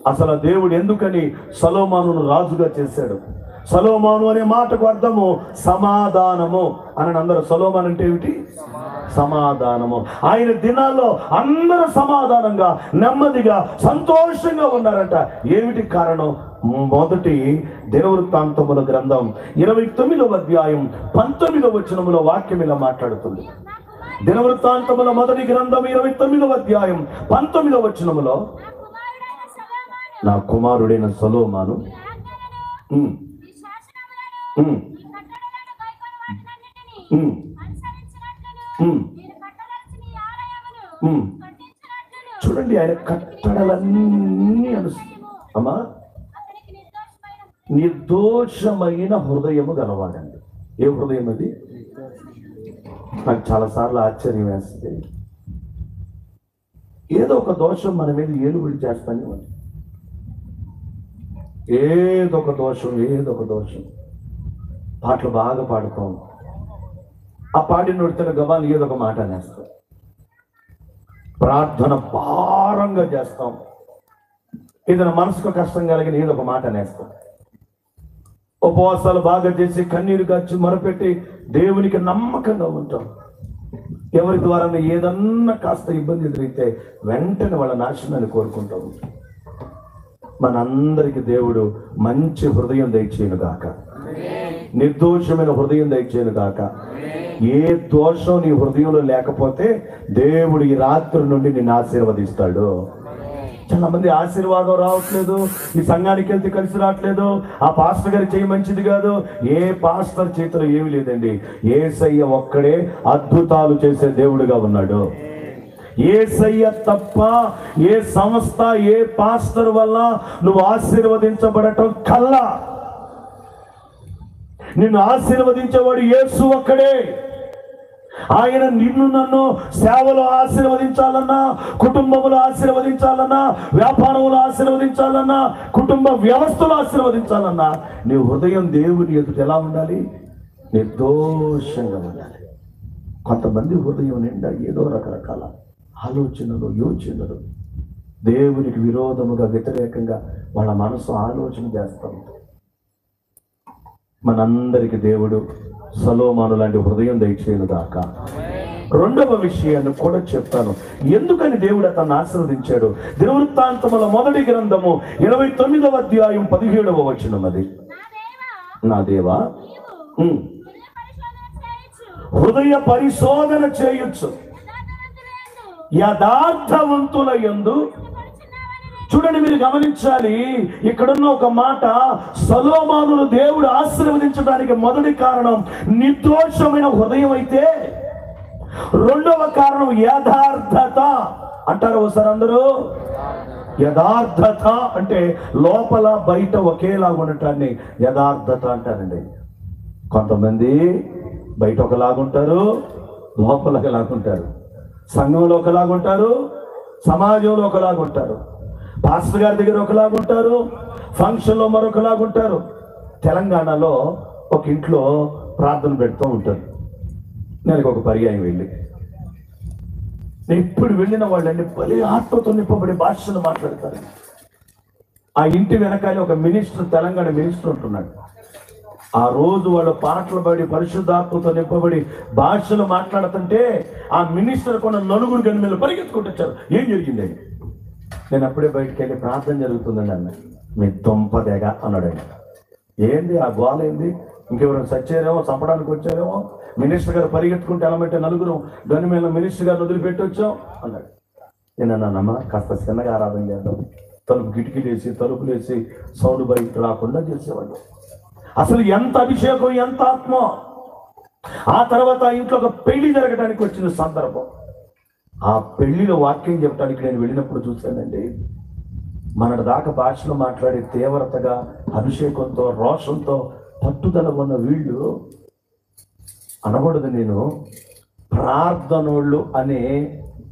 అసలు దేవుడు ఎందుకని సొలొమోనును రాజుగా చేశాడు? సొలొమోను అనే మాటకు అర్థము సమాధానము అని. అందరూ సొలొమోను అంటే ఏమిటి? సమాధానము. ఆయన దినాల్లో అందరూ సమాధానంగా, నెమ్మదిగా, సంతోషంగా ఉన్నారంట. ఏమిటి కారణం? మొదటి దినవృత్తాంతముల గ్రంథం 29వ అధ్యాయం 19వ వచనములో వాక్యం ఇలా మాట్లాడుతుంది. దినవృత్తాంతముల మొదటి గ్రంథం 29వ అధ్యాయం 19వ వచనములో, నా కుమారుడైన సొలొమోను చూడండి, ఆయన కట్టడలన్నీ అమ్మా నిర్దోషమైన హృదయము గలవాడండి. ఏ హృదయం అది? నాకు చాలాసార్లు ఆశ్చర్యం వేస్తుంది. ఏదో ఒక దోషం మన మీద ఏలుబడి చేస్తాను, ఏదో ఒక దోషం. పాటలు బాగా పాడుతాం, ఆ పాడిన నొడితే గబాలు ఏదో ఒక మాట అనేస్తాం. ప్రార్థన భారంగా చేస్తాం, ఏదైనా మనసుకు కష్టం కలిగిన ఏదో ఒక మాట అనేస్తాం. ఉపవాసాలు బాగా చేసి కన్నీరు కాచి మొరపెట్టి దేవునికి నమ్మకంగా ఉంటాం. ఎవరి ద్వారా ఏదన్నా కాస్త ఇబ్బంది ఎదురైతే వెంటనే వాళ్ళ నాశనాన్ని కోరుకుంటాం. మనందరికి దేవుడు మంచి హృదయం దయచేయను గాక, నిర్దోషమైన హృదయం దయచేయను గాక. ఏ దోషం నీ హృదయంలో లేకపోతే దేవుడు ఈ రాత్రి నుండి నిన్ను ఆశీర్వదిస్తాడు. చాలా మంది ఆశీర్వాదం రావట్లేదు, ఈ సంఘానికి వెళ్తే కలిసి రావట్లేదు, ఆ పాస్టర్ గారి చేయి మంచిది కాదు. ఏ పాస్టర్ చేతిలో ఏమి లేదండి. యేసయ్య ఒక్కడే అద్భుతాలు చేసే దేవుడుగా ఉన్నాడు. యేసయ్య తప్ప ఏ సంస్థ, ఏ పాస్టర్ వల్ల నువ్వు ఆశీర్వదించబడటం కల్లా. నిన్ను ఆశీర్వదించేవాడు యేసు ఒక్కడే. ఆయన నిన్ను నన్ను సేవలో ఆశీర్వదించాలన్నా, కుటుంబంలో ఆశీర్వదించాలన్నా, వ్యాపారంలో ఆశీర్వదించాలన్నా, కుటుంబ వ్యవస్థలో ఆశీర్వదించాలన్నా నీ హృదయం దేవుని ఎదుట ఎలా ఉండాలి? నిర్దోషంగా ఉండాలి. కొంతమంది హృదయం నిండా ఏదో రకరకాల ఆలోచనలు, యోచనలు, దేవునికి విరోధముగా, వ్యతిరేకంగా వాళ్ళ మనసు ఆలోచన చేస్తూ ఉంటుంది. మనందరికి దేవుడు సొలొమోను లాంటి హృదయం దయచేయను గాక. రెండవ విషయాన్ని కూడా చెప్తాను, ఎందుకని దేవుడు అతన్ని ఆశీర్వదించాడు. దినవృత్తాంతముల మొదటి గ్రంథము 29వ అధ్యాయం 17వ వచనం. అది, నా దేవా హృదయ పరిశోధన చేయొచ్చు, యథార్థవంతుల యందు. చూడండి, మీరు గమనించాలి, ఇక్కడున్న ఒక మాట, సొలొమోనును దేవుడు ఆశీర్వదించడానికి మొదటి కారణం నిర్దోషమైన హృదయం అయితే, రెండవ కారణం యథార్థత అంటారు. ఒకసారి అందరూ, యథార్థత అంటే లోపల బయట ఒకేలా ఉండటాన్ని యథార్థత అంటారండి. కొంతమంది బయట ఒకలాగుంటారు, లోపల ఒకలాగుంటారు. సంఘంలో ఒకలాగుంటారు, సమాజంలో ఒకలాగుంటారు. పాస్టర్ గారి దగ్గర ఒకలాగుంటారు, ఫంక్షన్లో మరొకలాగుంటారు. తెలంగాణలో ఒక ఇంట్లో ప్రార్థన పెడుతూ ఉంటారు. నేను ఒక పర్యాయం వెళ్ళి, ఎప్పుడు వెళ్ళిన వాళ్ళని భలే ఆత్మతో నింపబడి భాషలు మాట్లాడతారు. ఆ ఇంటి వెనకాల ఒక మినిస్టర్, తెలంగాణ మినిస్టర్ ఉంటున్నాడు. ఆ రోజు వాళ్ళు పాటలు పాడి పరిశుద్ధాత్మతో నింపబడి భాషలు మాట్లాడుతుంటే ఆ మినిస్టర్ కొన్ని నలుగురు గనిమేలు పరిగెత్తుకుంటూ వచ్చారు. ఏం జరిగింది? నేను అప్పుడే బయటకు వెళ్ళి ప్రార్థన జరుగుతుందండి అన్న. మీ దుంపదేగా అన్నాడు. ఏంది ఆ గోల ఏంది? ఇంకెవరైనా సచ్చారేమో, చంపడానికి వచ్చారేమో, మినిస్టర్ గారు పరిగెత్తుకుంటే ఎలమంటే నలుగురు గని మీద మినిస్టర్ గారు వదిలిపెట్టొచ్చాం అన్నాడు. నేనన్నానమ్మా కాస్త చిన్నగా ఆరాధన చేద్దాం, కిటికీలేసి తలుపులేసి సౌండ్ బయట రాకుండా చేసేవాళ్ళు. అసలు ఎంత అభిషేకం, ఎంత ఆత్మ. ఆ తర్వాత ఇంట్లో ఒక పెళ్లి జరగడానికి వచ్చిన సందర్భం. ఆ పెళ్లిలో వాక్యం చెప్పడానికి నేను వెళ్ళినప్పుడు చూశానండి, మన దాకా భాషలో మాట్లాడే తీవ్రతగా, అభిషేకంతో, రోషంతో, పట్టుదల ఉన్న వీళ్ళు అనకూడదు, నేను ప్రార్థనోళ్ళు అనే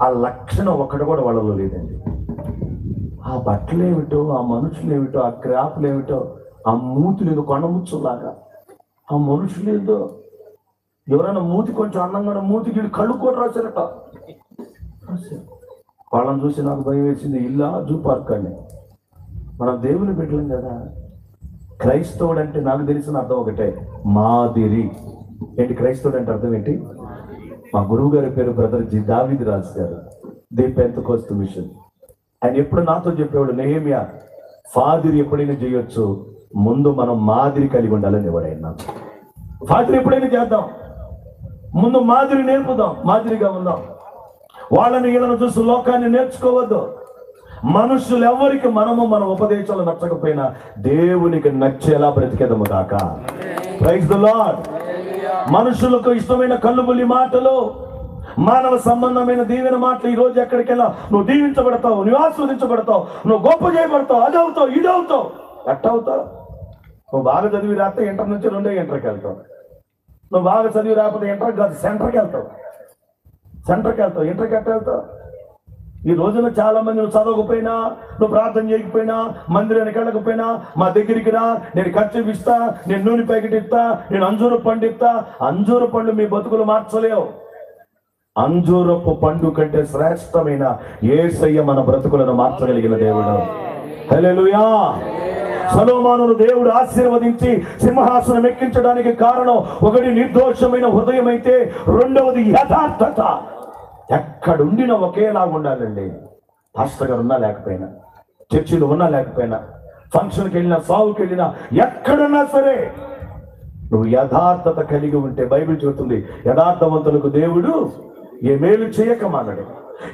ఆ లక్షణం ఒక్కటి కూడా వాళ్ళలో లేదండి. ఆ బట్టలు ఏమిటో, ఆ మనుషులు ఏమిటో, ఆ క్రాపులు ఏమిటో, ఆ మూతులు కొండముచ్చులాగా ఆ మనుషులు ఏదో, ఎవరైనా మూతి కొంచెం అందంగా మూతికి కళ్ళు కూడా రాశారట. వాళ్ళని చూసి నాకు భయం వేసింది. ఇల్లా జూ పార్క్ అండి. మనం దేవుని పెట్టలేం కదా. క్రైస్తవుడు అంటే నాకు తెలిసిన అర్థం ఒకటే, మాదిరి. ఏంటి క్రైస్తవుడు అంటే అర్థం ఏంటి? మా గురువు గారి పేరు బ్రదర్ దావీద్ రాజు గారు, ది పెంతెకోస్తు మిషన్. ఆయన ఎప్పుడు నాతో చెప్పేవాడు, నెహెమియా ఫాదిరి ఎప్పుడైనా చేయొచ్చు, ముందు మనం మాదిరి కలిగి ఉండాలని ఎవరైనా. ఫాదిరి ఎప్పుడైనా చేద్దాం, ముందు మాదిరి నేర్పుదాం, మాదిరిగా ఉందాం. వాళ్ళని వీళ్ళని చూసి లోకాన్ని నేర్చుకోవద్దు. మనుషులు ఎవరికి మనము మన ఉపదేశాలు నచ్చకపోయినా దేవునికి నచ్చేలా బ్రతికేదము కాక. Praise the Lord. మనుషులకు ఇష్టమైన కళ్ళుబుల్లి మాటలు, మానవ సంబంధమైన దీవెన మాటలు. ఈ రోజు ఎక్కడికెళ్ళా నువ్వు దీవించబడతావు, నువ్వు ఆస్వాదించబడతావు, నువ్వు గొప్ప చేయబడతావు, అది అవుతావు, ఇది అవుతావు. ఎట్ట అవుతావు? నువ్వు బాగా చదివి రాస్తే ఇంటర్ నుంచి 2 ఇంటర్కి వెళ్తావు. నువ్వు బాగా చదివి రాకపోతే ఇంటర్ కాదు, సెంటర్కి వెళ్తావు. ఇంటర్కి ఎట్ట వెళ్తావు? ఈ రోజున చాలా మంది నువ్వు చదవకపోయినా, నువ్వు ప్రార్థన చేయకపోయినా, మందిరానికి వెళ్ళకపోయినా, మా దగ్గరికి రా, నేను ఖర్చు ఇస్తా, నేను నూనె ప్యాకెట్ ఇస్తా, నేను అంజూరు పండు ఇస్తా. అంజూరు పండు మీ బతుకులు మార్చలేవు. అంజూరపు పండు కంటే శ్రేష్టమైన యేసయ్య మన బ్రతుకులను మార్చగలిగిన దేవుడు. హల్లెలూయా. సొలొమోనును దేవుడు ఆశీర్వదించి సింహాసనం ఎక్కించడానికి కారణం ఒకటి నిర్దోషమైన హృదయం అయితే, రెండవది యథార్థత. ఎక్కడుండినా ఒకేలాగా ఉండాలండి. పాస్టర్ గారు ఉన్నా లేకపోయినా, చర్చిలో ఉన్నా లేకపోయినా, ఫంక్షన్కి వెళ్ళినా, సావుకి వెళ్ళినా, ఎక్కడున్నా సరే నువ్వు యథార్థత కలిగి ఉంటే, బైబిల్ చెబుతుంది యథార్థవంతులకు దేవుడు ఏ మేలు చేయకమన్నాడు.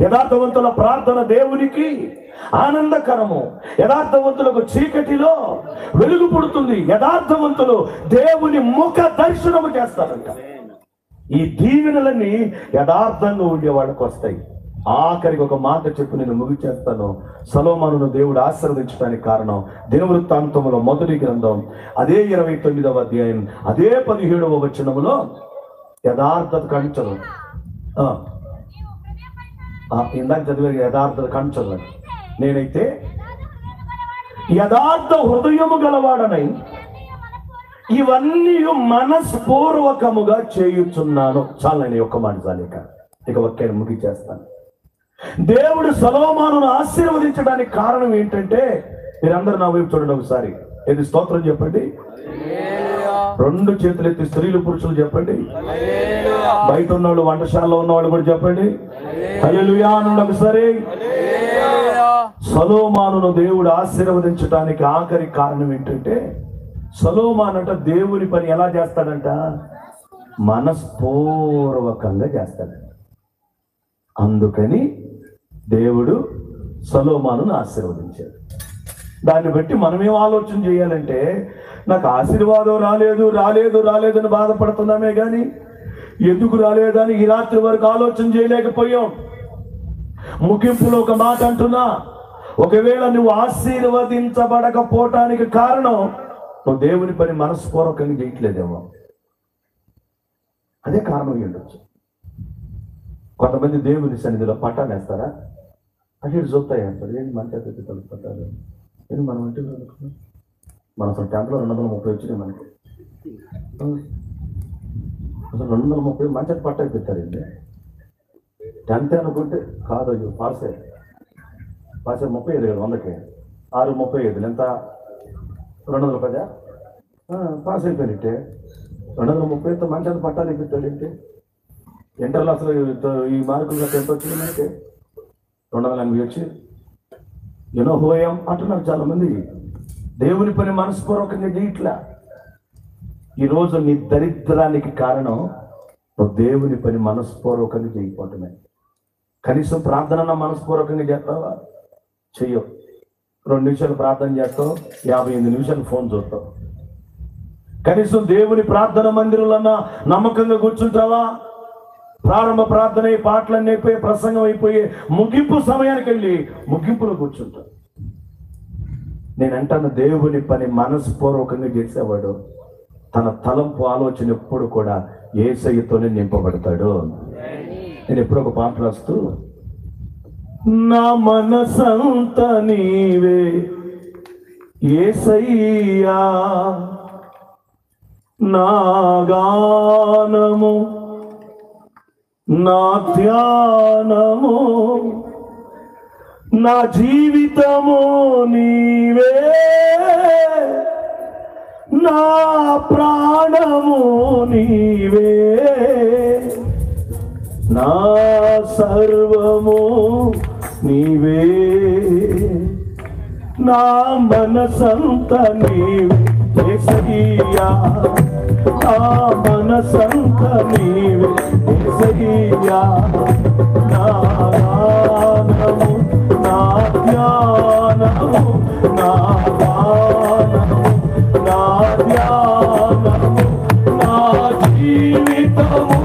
యథార్థవంతుల ప్రార్థన దేవునికి ఆనందకరము. యథార్థవంతులకు చీకటిలో వెలుగు పుడుతుంది. యథార్థవంతులు దేవుని ముఖ దర్శనము చేస్తారంట. ఈ దీవెనలన్నీ యథార్థంగా ఉండే వాళ్ళకి వస్తాయి. ఆఖరికి ఒక మాట చెప్పి నేను ముగిచేస్తాను. సొలొమోనును దేవుడు ఆశీర్వదించడానికి కారణం దినవృత్తాంతములో మొదటి గ్రంథం అదే 29వ అధ్యాయం అదే 17వ వచనములో యథార్థత కంచరు. ఇందాక చదివే యథార్థత కంచరు. నేనైతే యథార్థ హృదయము గలవాడనై ఇవన్నీ మనస్పూర్వకముగా చేయుచున్నాను. చాలా నేను ఒక్క మాట చాలిక, ఇక ఒక్కని ముగిచేస్తాను. దేవుడు సొలొమోనును ఆశీర్వదించడానికి కారణం ఏంటంటే, మీరందరూ నా వైపు చూడండి ఒకసారి. ఇది స్తోత్రం చెప్పండి. 2 చేతులు ఎత్తి స్త్రీలు పురుషులు చెప్పండి. బయట ఉన్నవాళ్ళు, వంటశాలలో ఉన్నవాళ్ళు కూడా చెప్పండి హల్లెలూయా అనండి ఒకసారి. సొలొమోనును దేవుడు ఆశీర్వదించడానికి ఆఖరి కారణం ఏంటంటే, సొలొమోను అంట దేవుని పని ఎలా చేస్తాడంట? మనస్పూర్వకంగా చేస్తాడంట. అందుకని దేవుడు సొలొమోనును ఆశీర్వదించాడు. దాన్ని బట్టి మనమేం ఆలోచన చేయాలంటే, నాకు ఆశీర్వాదం రాలేదని బాధపడుతున్నామే కానీ ఎందుకు రాలేదని ఈ రాత్రి వరకు ఆలోచన చేయలేకపోయాం. ముగింపులో ఒక మాట అంటున్నా, ఒకవేళ నువ్వు ఆశీర్వదించబడకపోవటానికి కారణం నువ్వు దేవుని పని మనస్పూర్వకంగా చేయట్లేదేమో. అదే కారణం ఉండొచ్చు. కొంతమంది దేవుని సన్నిధిలో పట్టాలు వేస్తారా, అటు చూస్తాయి అంటారు. ఏంటి మంచి కలుపుకుంటారు, ఏంటి మనం అంటే మన అసలు 10లో 230 వచ్చినాయి మనకి. అసలు 230 మంచి పట్టాలు పెట్టారండి. 10 అనుకుంటే కాదు, అయ్యో పాసే 35 కదా, 100కి 635 ఎంత 210 పాస్ అయిపోయినట్టే. 230తో మంచి పట్టాలు పెట్టాడు ఏంటి? ఇంటర్లో అసలు ఈ మార్కులు ఎంత వచ్చింది మనకి? 280 వచ్చి హోయం అంటున్నారు చాలా మంది. దేవుని పని మనస్పూర్వకంగా చేయట్లా. ఈరోజు నీ దరిద్రానికి కారణం నువ్వు దేవుని పని మనస్పూర్వకంగా చేయకపోవటమే. కనీసం ప్రార్థన మనస్పూర్వకంగా చేస్తావా? చెయ్యవు. 2 నిమిషాలు ప్రార్థన చేస్తావు, 58 నిమిషాలు ఫోన్ చూస్తావు. కనీసం దేవుని ప్రార్థన మందిరంలో నమ్మకంగా కూర్చుంటావా? ప్రారంభ ప్రార్థన అయి పాటలన్నీ అయిపోయి ప్రసంగం అయిపోయి ముగింపు సమయానికి వెళ్ళి ముగింపులో కూర్చుంటావు. నేనంటాను, దేవుని పని మనస్పూర్వకంగా చేసేవాడు తన తలంపు ఆలోచన ఎప్పుడు కూడా యేసయ్యతోనే నింపబడతాడు. నేను ఎప్పుడు ఒక పాట రాస్తూ, నా మనసంత నీవే యేసయ్యా, నా గానము నా ధ్యానము నా జీవితము నీవే, నా ప్రాణము నీవే, నా సర్వము నీవే, నా మనసంత నీవే యేసయ్యా, నా మనసంత నీవే యేసయ్యా, నా గానము నా ధ్యానము నా గానము నా ధ్యానము నా జీవితము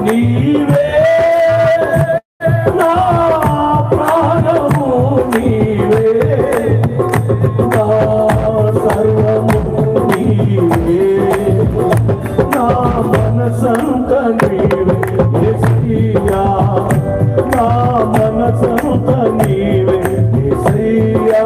నీవే, నా ప్రాణము నీవే, నా సర్వము నీవే, నా మనసంత నీవే యేసయ్యా, నా మనసంత నీవే యేసయ్యా.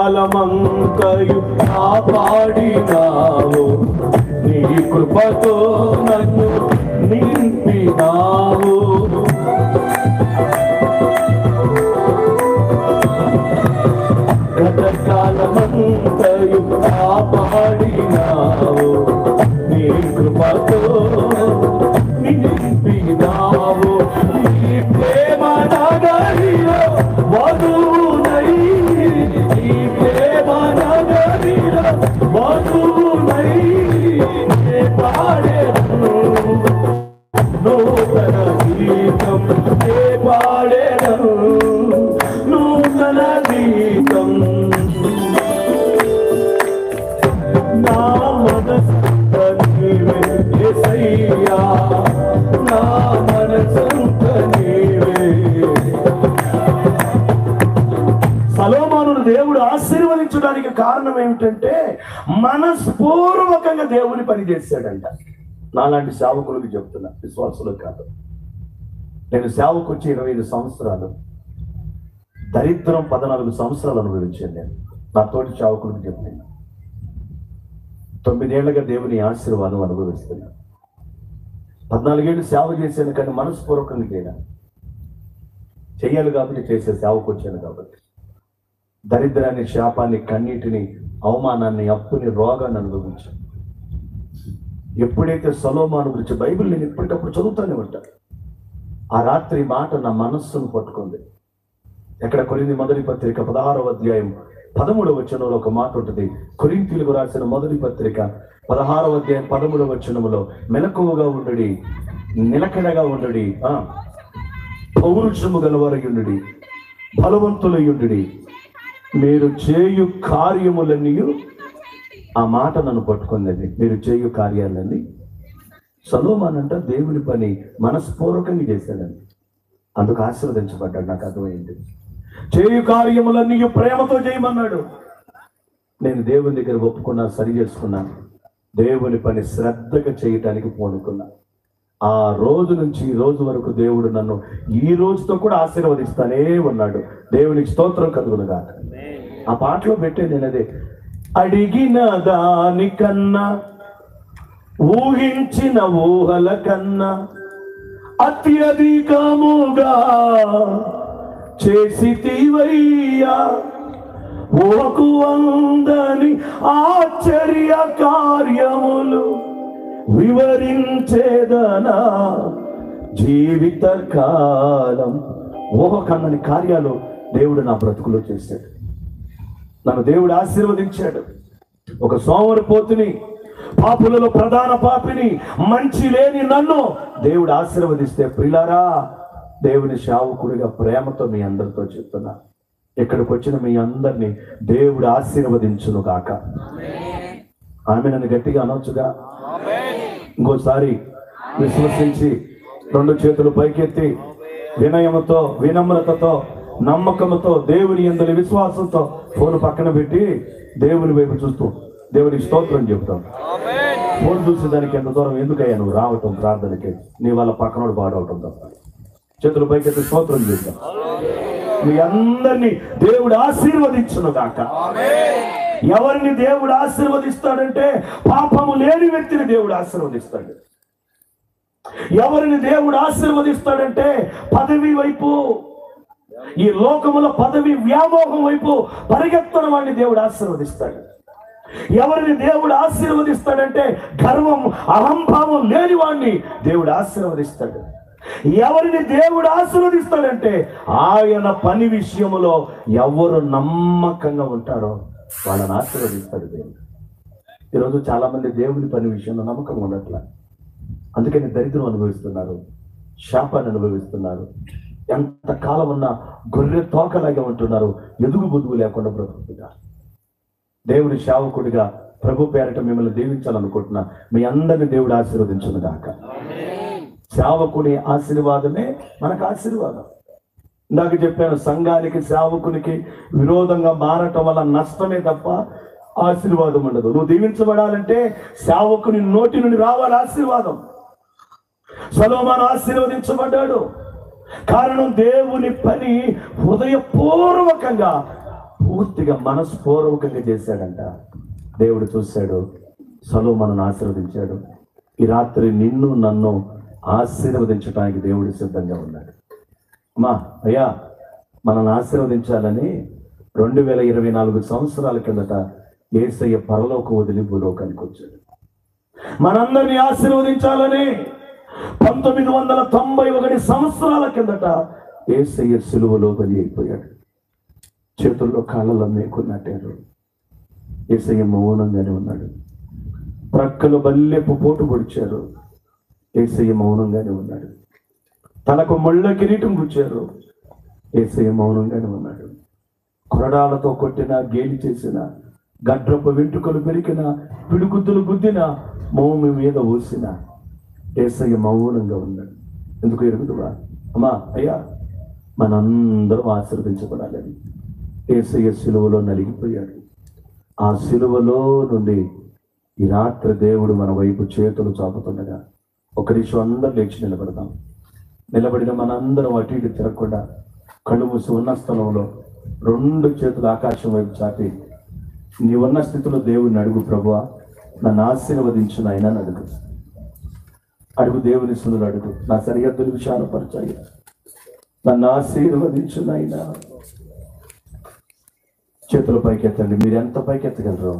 గతకాలమంతయు కాపాడినావు, నీ కృపతో నన్ను నింపినావు. గతకాలమంతయు కాపాడినావు, నీ కృపతో నింపినావు. నీ ప్రేమ నగరిలో వధువునై, నీ ప్రేమ నగరిలో వధువునై నే పాడెను నూతన గీతం, నే పాడెను నూతన గీతం. నా మనసంత నీవే యేసయ్యా, నా మనసంత నీవే. సొలొమోనును దేవుడు ఆశీర్వదించడానికి కారణం ఏమిటంటే మనస్పూర్వకంగా దేవుని పని చేశాడంట. నాలాంటి సేవకులకు చెప్తున్నా, విశ్వాసులకు కాదు. నేను సేవకు వచ్చి 25 సంవత్సరాలు, దరిద్రం 14 సంవత్సరాలు అనుభవించాను. నేను నా తోటి సేవకులకు చెప్తున్నా, 9 ఏళ్లుగా దేవుని ఆశీర్వాదం అనుభవిస్తున్నా. 14 ఏళ్ళు సేవ చేశాను, కానీ మనస్పూర్వకంగా చేయాలి కాబట్టి చేసే సేవకు వచ్చాను. కాబట్టి దరిద్రాన్ని, శాపాన్ని, కన్నీటిని, అవమానాన్ని, అప్పుని, రోగాన్ని అనుభవించాను. ఎప్పుడైతే సొలొమోను గురించి బైబిల్ నేను ఎప్పటికప్పుడు చదువుతానే ఉంటాను, ఆ రాత్రి మాట నా మనస్సును పట్టుకుంది. ఎక్కడ కొరింథీ మొదటి పత్రిక 16వ అధ్యాయం 13వ వచనంలో ఒక మాట ఉంటుంది. కొరింథీయులకు రాసిన మొదటి పత్రిక 16వ అధ్యాయం 13వ వచనంలో, మెలకువగా ఉండుడి, నిలకడగా ఉండుడి, పౌరుషము గలవారై ఉండుడి, బలవంతులై ఉండుడి, మీరు చేయు కార్యములన్నీ. ఆ మాట నన్ను పట్టుకుందండి. మీరు చేయు కార్యాలన్నీ. సొలొమోను అంట దేవుని పని మనస్పూర్వకంగా చేశాడండి, అందుకు ఆశీర్వదించబడ్డాడు. నాకు అర్థమైంది. చేయు కార్యములన్నీ ప్రేమతో చేయమన్నాడు. నేను దేవుని దగ్గర ఒప్పుకున్నా, సరి చేసుకున్నా, దేవుని పని శ్రద్ధగా చేయటానికి పూనుకున్నా. ఆ రోజు నుంచి ఈ రోజు వరకు దేవుడు నన్ను ఈ రోజుతో కూడా ఆశీర్వదిస్తానే ఉన్నాడు. దేవునికి స్తోత్రం కలుగునుగా. ఆ పాటలో పెట్టే నేను అదే, అడిగిన దానికన్నా ఊహించిన ఊహల కన్నా అత్యధికముగా చేసితివయ్యా, ఊహకు అందని ఆశ్చర్య కార్యములు వివరించేదనా జీవిత కాలం. ఊహకన్నని కార్యాలు దేవుడు నా బ్రతుకులో చేశాడు. నన్ను దేవుడు ఆశీర్వదించాడు. ఒక సోమరిపోతుని, పాపులలో ప్రధాన పాపిని, మంచి లేని నన్ను దేవుడు ఆశీర్వదిస్తే, ప్రియులారా, దేవుని సేవకుడిగా ప్రేమతో మీ అందరితో చెప్తున్నా, ఇక్కడికి వచ్చిన మీ అందరినీ దేవుడు ఆశీర్వదించును గాక. ఆమె నన్ను గట్టిగా అనొచ్చుగా. ఇంకోసారి విశ్వసించి 2 చేతులు పైకెత్తి వినయముతో, వినమ్రతతో, నమ్మకంతో, దేవుని యందు విశ్వాసంతో ఫోన్ పక్కన పెట్టి దేవుని వైపు చూస్తూ దేవునికి స్తోత్రం చెప్తాం. ఫోన్ చూసేదానికి ఎంత దూరం ఎందుకయ్యా నువ్వు రావటం ప్రార్థనకి? నీ వల్ల పక్కనోడు పాడవటం తప్ప. చేతులు పైకెత్తి స్తోత్రం చేద్దాం. మీ అందరినీ దేవుడు ఆశీర్వదించును గాక. ఎవరిని దేవుడు ఆశీర్వదిస్తాడంటే పాపము లేని వ్యక్తిని దేవుడు ఆశీర్వదిస్తాడు. ఎవరిని దేవుడు ఆశీర్వదిస్తాడంటే పదవి వైపు, ఈ లోకముల పదవి వ్యామోహం వైపు పరిగెత్తన వాడిని దేవుడు ఆశీర్వదిస్తాడు. ఎవరిని దేవుడు ఆశీర్వదిస్తాడంటే గర్వం, అహంభావం లేని వాడిని దేవుడు ఆశీర్వదిస్తాడు. ఎవరిని దేవుడు ఆశీర్వదిస్తాడంటే ఆయన పని విషయంలో ఎవరు నమ్మకంగా ఉంటారో వాళ్ళని ఆశీర్వదిస్తాడు దేవుడు. ఈరోజు చాలా మంది దేవుని పని విషయంలో నమ్మకం ఉండట్ల, అందుకని దరిద్రం అనుభవిస్తున్నారు, శాపాన్ని అనుభవిస్తున్నారు. ఎంత కాలం ఉన్నా గొర్రె తోకలాగా ఉంటున్నారు, ఎదుగు బుదుగు లేకుండా బ్రతుకుతున్నారు. దేవుని సేవకుడిగా ప్రభు పేరట మిమ్మల్ని దీవించాలనుకుంటున్నా. మీ అందరిని దేవుడు ఆశీర్వదించును గాక. సేవకుని ఆశీర్వాదమే మనకు ఆశీర్వాదం. ఇందాక చెప్పాను, సంఘానికి సేవకునికి విరోధంగా మారటం వల్ల నష్టమే తప్ప ఆశీర్వాదం ఉండదు. నువ్వు దీవించబడాలంటే సేవకుని నోటి నుండి రావాలి ఆశీర్వాదం. సొలొమోను ఆశీర్వదించబడ్డాడు. కారణం దేవుని పని హృదయపూర్వకంగా, పూర్తిగా మనస్పూర్వకంగా చేశాడంట. దేవుడు చూశాడు, సొలొమోనును ఆశీర్వదించాడు. ఈ రాత్రి నిన్ను నన్ను ఆశీర్వదించడానికి దేవుడు సిద్ధంగా ఉన్నాడు. అమ్మా, అయ్యా, మనల్ని ఆశీర్వదించాలని 2024 సంవత్సరాల కిందట యేసయ్య పరలోకం వదిలి భూలోకానికి వచ్చాడు. మనందరినీ ఆశీర్వదించాలని 1991 సంవత్సరాల కిందట యేసయ్య సిలువలో బలి అయిపోయాడు. చేతుల్లో కాళ్ళలో మేకున్నట్టారు. యేసయ్య మౌనంగానే ఉన్నాడు. ప్రక్కలు బల్లెపు పోటు పొడిచారు. యేసయ్య మౌనంగానే ఉన్నాడు. తనకు ముళ్ళ కిరీటం గుచ్చారు. యేసయ్య మౌనంగానే ఉన్నాడు. కొరడాలతో కొట్టిన, గేలి చేసిన, గడ్రపు వెంట్రుకలు పెరిగిన, పిడుగుద్దులు గుద్దిన, మౌమి మీద ఊసిన యేసయ్య మౌనంగా ఉన్నాడు. ఎందుకు ఎరుగుదువా? అమ్మా, అయ్యా, మనందరం ఆశీర్వదించబడాలని యేసయ్య సిలువలో నలిగిపోయాడు. ఆ సిలువలో నుండి ఈ రాత్రి దేవుడు మన వైపు చేతులు చాపుతుండగా ఒక నిమిషం అందరూ లేచి నిలబడదాం. నిలబడిన మనందరం అటు ఇటు తిరగకుండా కళ్ళు మూసి ఉన్న స్థలంలో 2 చేతులు ఆకాశం వైపు చాపి నీ ఉన్న స్థితిలో దేవుడిని అడుగు. ప్రభువా, నన్ను ఆశీర్వదించిన ఆయన అడుగు. అడుగు, దేవుని సునులు అడుగు. నా సరిహద్దులు విశాలపరచాయి, నన్ను ఆశీర్వదించిన ఆయన. చేతుల పైకెత్తండి. మీరు ఎంత పైకెత్తగలరు?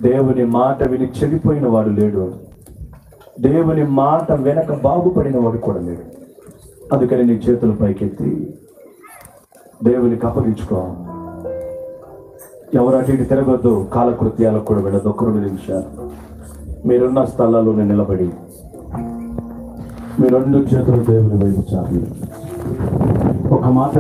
దేవుని మాట విని చెడిపోయిన వాడు లేడు. దేవుని మాట వెనక బాగుపడిన వాడు కూడా లేడు. అందుకని నీ చేతుల పైకెత్తి దేవునికి అప్పగించుకో. ఎవరు అటు ఇటు తిరగొద్దు, కాలకృత్యాలకు కూడా వెళ్ళదు. 1 నిమిషాలు మీరున్న స్థలాల్లోనే నిలబడి మీ 2 చేతులు దేవుని వైపు చాపి ఒక మాట